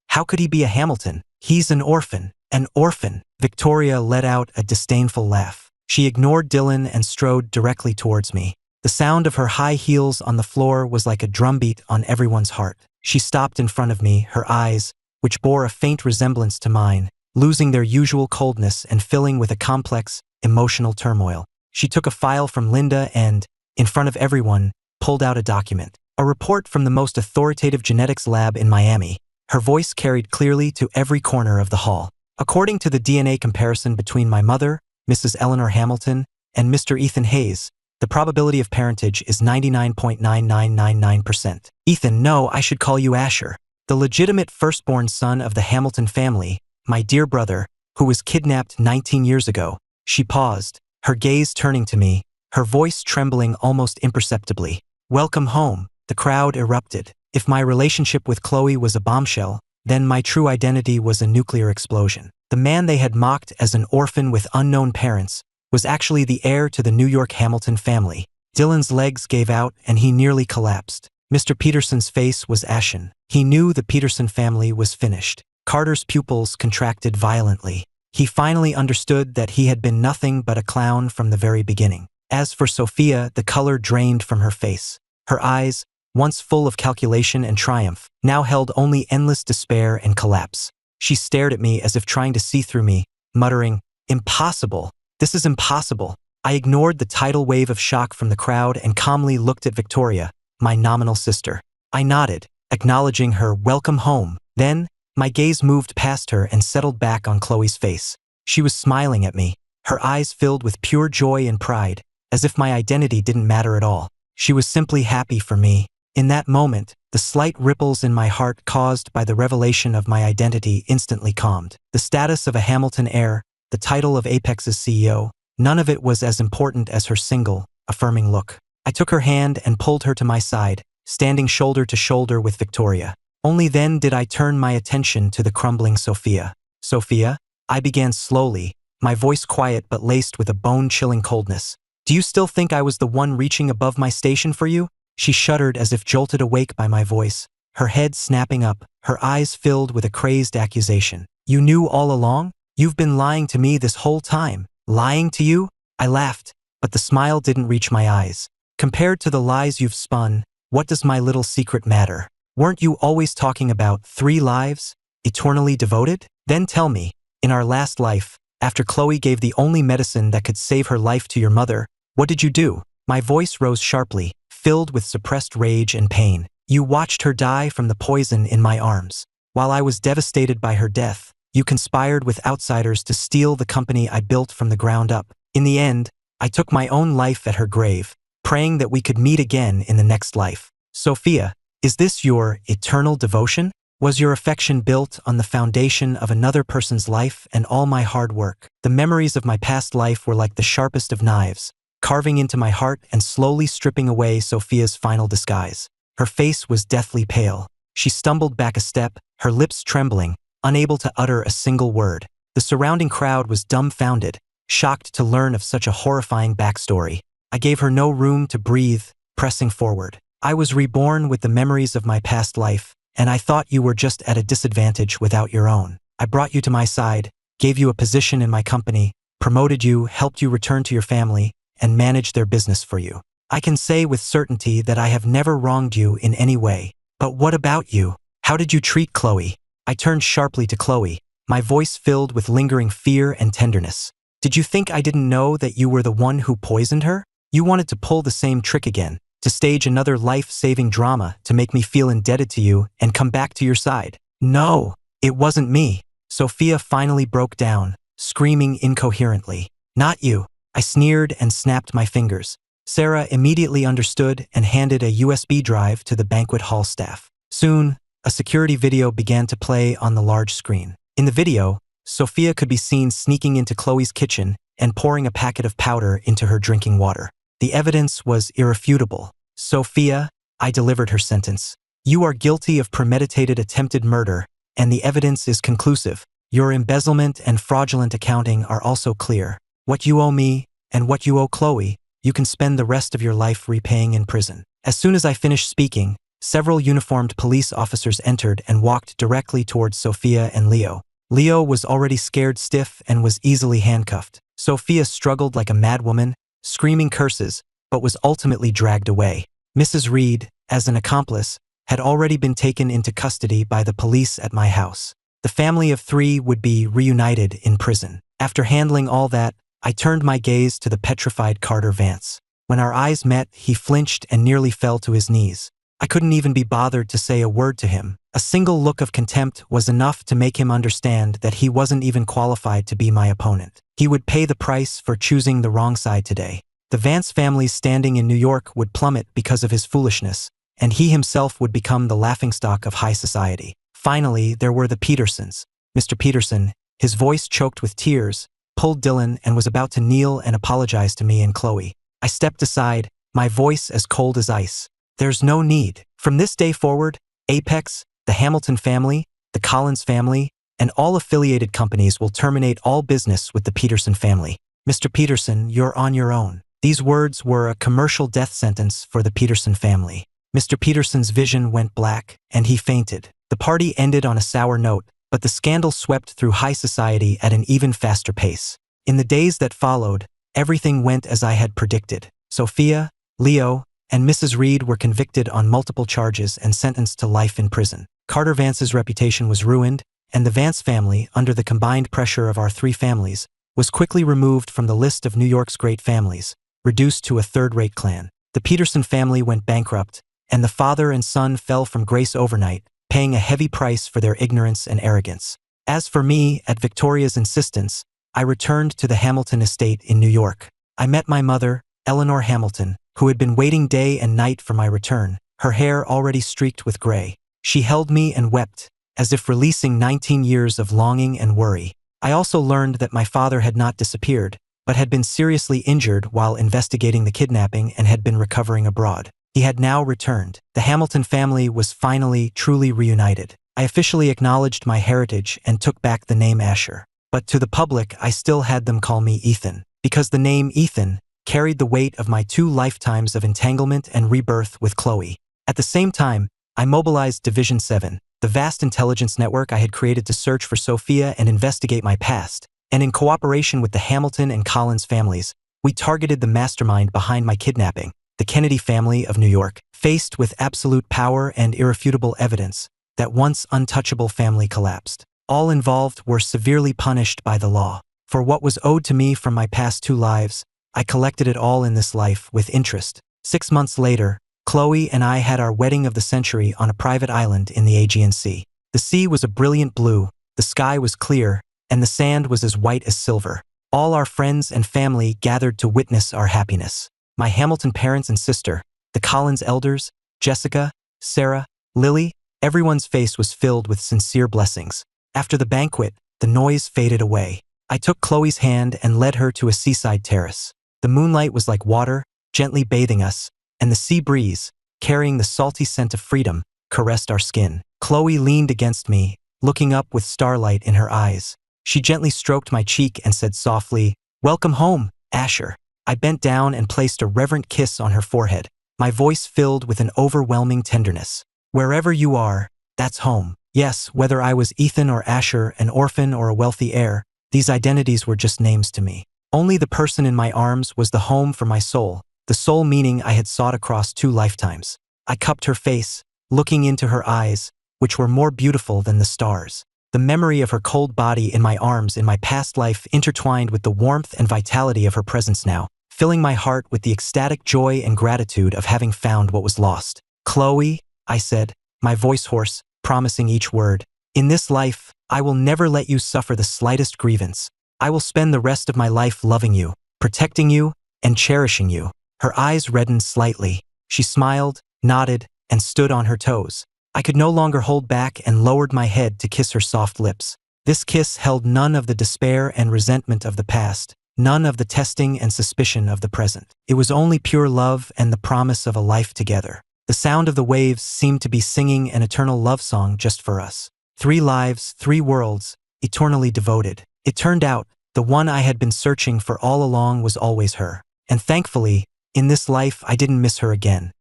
How could he be a Hamilton? He's an orphan. An orphan. Victoria let out a disdainful laugh. She ignored Dylan and strode directly towards me. The sound of her high heels on the floor was like a drumbeat on everyone's heart. She stopped in front of me, her eyes, which bore a faint resemblance to mine, losing their usual coldness and filling with a complex, emotional turmoil. She took a file from Linda and, in front of everyone, pulled out a document. A report from the most authoritative genetics lab in Miami. Her voice carried clearly to every corner of the hall. According to the DNA comparison between my mother, Mrs. Eleanor Hamilton, and Mr. Ethan Hayes, the probability of parentage is 99.9999%. Ethan, no, I should call you Asher. The legitimate firstborn son of the Hamilton family, my dear brother, who was kidnapped 19 years ago. She paused, her gaze turning to me, her voice trembling almost imperceptibly. Welcome home. The crowd erupted. If my relationship with Chloe was a bombshell, then my true identity was a nuclear explosion. The man they had mocked as an orphan with unknown parents was actually the heir to the New York Hamilton family. Dylan's legs gave out and he nearly collapsed. Mr. Peterson's face was ashen. He knew the Peterson family was finished. Carter's pupils contracted violently. He finally understood that he had been nothing but a clown from the very beginning. As for Sophia, the color drained from her face. Her eyes, once full of calculation and triumph, now held only endless despair and collapse. She stared at me as if trying to see through me, muttering, "Impossible! This is impossible!" I ignored the tidal wave of shock from the crowd and calmly looked at Victoria, my nominal sister. I nodded, acknowledging her welcome home. Then, my gaze moved past her and settled back on Chloe's face. She was smiling at me, her eyes filled with pure joy and pride, as if my identity didn't matter at all. She was simply happy for me. In that moment, the slight ripples in my heart caused by the revelation of my identity instantly calmed. The status of a Hamilton heir, the title of Apex's CEO, none of it was as important as her single, affirming look. I took her hand and pulled her to my side, standing shoulder to shoulder with Victoria. Only then did I turn my attention to the crumbling Sophia. Sophia, I began slowly, my voice quiet but laced with a bone-chilling coldness. Do you still think I was the one reaching above my station for you? She shuddered as if jolted awake by my voice, her head snapping up, her eyes filled with a crazed accusation. You knew all along? You've been lying to me this whole time. Lying to you? I laughed, but the smile didn't reach my eyes. Compared to the lies you've spun, what does my little secret matter? Weren't you always talking about 3 lives? Eternally devoted? Then tell me, in our last life, after Chloe gave the only medicine that could save her life to your mother, what did you do? My voice rose sharply, filled with suppressed rage and pain. You watched her die from the poison in my arms. While I was devastated by her death, you conspired with outsiders to steal the company I built from the ground up. In the end, I took my own life at her grave, praying that we could meet again in the next life. Sophia, is this your eternal devotion? Was your affection built on the foundation of another person's life and all my hard work? The memories of my past life were like the sharpest of knives, carving into my heart and slowly stripping away Sophia's final disguise. Her face was deathly pale. She stumbled back a step, her lips trembling, unable to utter a single word. The surrounding crowd was dumbfounded, shocked to learn of such a horrifying backstory. I gave her no room to breathe, pressing forward. I was reborn with the memories of my past life, and I thought you were just at a disadvantage without your own. I brought you to my side, gave you a position in my company, promoted you, helped you return to your family, and manage their business for you. I can say with certainty that I have never wronged you in any way. But what about you? How did you treat Chloe? I turned sharply to Chloe, my voice filled with lingering fear and tenderness. Did you think I didn't know that you were the one who poisoned her? You wanted to pull the same trick again, to stage another life-saving drama to make me feel indebted to you and come back to your side. No, it wasn't me. Sophia finally broke down, screaming incoherently. Not you. I sneered and snapped my fingers. Sarah immediately understood and handed a USB drive to the banquet hall staff. Soon, a security video began to play on the large screen. In the video, Sophia could be seen sneaking into Chloe's kitchen and pouring a packet of powder into her drinking water. The evidence was irrefutable. Sophia, I delivered her sentence. You are guilty of premeditated attempted murder, and the evidence is conclusive. Your embezzlement and fraudulent accounting are also clear. What you owe me, and what you owe Chloe, you can spend the rest of your life repaying in prison. As soon as I finished speaking, several uniformed police officers entered and walked directly towards Sophia and Leo. Leo was already scared stiff and was easily handcuffed. Sophia struggled like a madwoman, screaming curses, but was ultimately dragged away. Mrs. Reed, as an accomplice, had already been taken into custody by the police at my house. The family of 3 would be reunited in prison. After handling all that, I turned my gaze to the petrified Carter Vance. When our eyes met, he flinched and nearly fell to his knees. I couldn't even be bothered to say a word to him. A single look of contempt was enough to make him understand that he wasn't even qualified to be my opponent. He would pay the price for choosing the wrong side today. The Vance family's standing in New York would plummet because of his foolishness, and he himself would become the laughingstock of high society. Finally, there were the Petersons. Mr. Peterson, his voice choked with tears, pulled Dylan and was about to kneel and apologize to me and Chloe. I stepped aside, my voice as cold as ice. There's no need. From this day forward, Apex, the Hamilton family, the Collins family, and all affiliated companies will terminate all business with the Peterson family. Mr. Peterson, you're on your own. These words were a commercial death sentence for the Peterson family. Mr. Peterson's vision went black, and he fainted. The party ended on a sour note, but the scandal swept through high society at an even faster pace. In the days that followed, everything went as I had predicted. Sophia, Leo, and Mrs. Reed were convicted on multiple charges and sentenced to life in prison. Carter Vance's reputation was ruined, and the Vance family, under the combined pressure of our three families, was quickly removed from the list of New York's great families, reduced to a third-rate clan. The Peterson family went bankrupt, and the father and son fell from grace overnight, paying a heavy price for their ignorance and arrogance. As for me, at Victoria's insistence, I returned to the Hamilton estate in New York. I met my mother, Eleanor Hamilton, who had been waiting day and night for my return, her hair already streaked with gray. She held me and wept, as if releasing 19 years of longing and worry. I also learned that my father had not disappeared, but had been seriously injured while investigating the kidnapping and had been recovering abroad. He had now returned. The Hamilton family was finally, truly reunited. I officially acknowledged my heritage and took back the name Asher. But to the public, I still had them call me Ethan, because the name Ethan carried the weight of my 2 lifetimes of entanglement and rebirth with Chloe. At the same time, I mobilized Division 7, the vast intelligence network I had created to search for Sophia and investigate my past, and in cooperation with the Hamilton and Collins families, we targeted the mastermind behind my kidnapping, the Kennedy family of New York. Faced with absolute power and irrefutable evidence, that once untouchable family collapsed. All involved were severely punished by the law. For what was owed to me from my past 2 lives, I collected it all in this life with interest. 6 months later, Chloe and I had our wedding of the century on a private island in the Aegean Sea. The sea was a brilliant blue, the sky was clear, and the sand was as white as silver. All our friends and family gathered to witness our happiness. My Hamilton parents and sister, the Collins elders, Jessica, Sarah, Lily, everyone's face was filled with sincere blessings. After the banquet, the noise faded away. I took Chloe's hand and led her to a seaside terrace. The moonlight was like water, gently bathing us, and the sea breeze, carrying the salty scent of freedom, caressed our skin. Chloe leaned against me, looking up with starlight in her eyes. She gently stroked my cheek and said softly, "Welcome home, Asher." I bent down and placed a reverent kiss on her forehead, my voice filled with an overwhelming tenderness. "Wherever you are, that's home." Yes, whether I was Ethan or Asher, an orphan or a wealthy heir, these identities were just names to me. Only the person in my arms was the home for my soul, the soul meaning I had sought across 2 lifetimes. I cupped her face, looking into her eyes, which were more beautiful than the stars. The memory of her cold body in my arms in my past life intertwined with the warmth and vitality of her presence now, filling my heart with the ecstatic joy and gratitude of having found what was lost. "Chloe," I said, my voice hoarse, promising each word, "in this life, I will never let you suffer the slightest grievance. I will spend the rest of my life loving you, protecting you, and cherishing you." Her eyes reddened slightly. She smiled, nodded, and stood on her toes. I could no longer hold back and lowered my head to kiss her soft lips. This kiss held none of the despair and resentment of the past, none of the testing and suspicion of the present. It was only pure love and the promise of a life together. The sound of the waves seemed to be singing an eternal love song just for us. 3 lives, 3 worlds, eternally devoted. It turned out, the one I had been searching for all along was always her. And thankfully, in this life I didn't miss her again.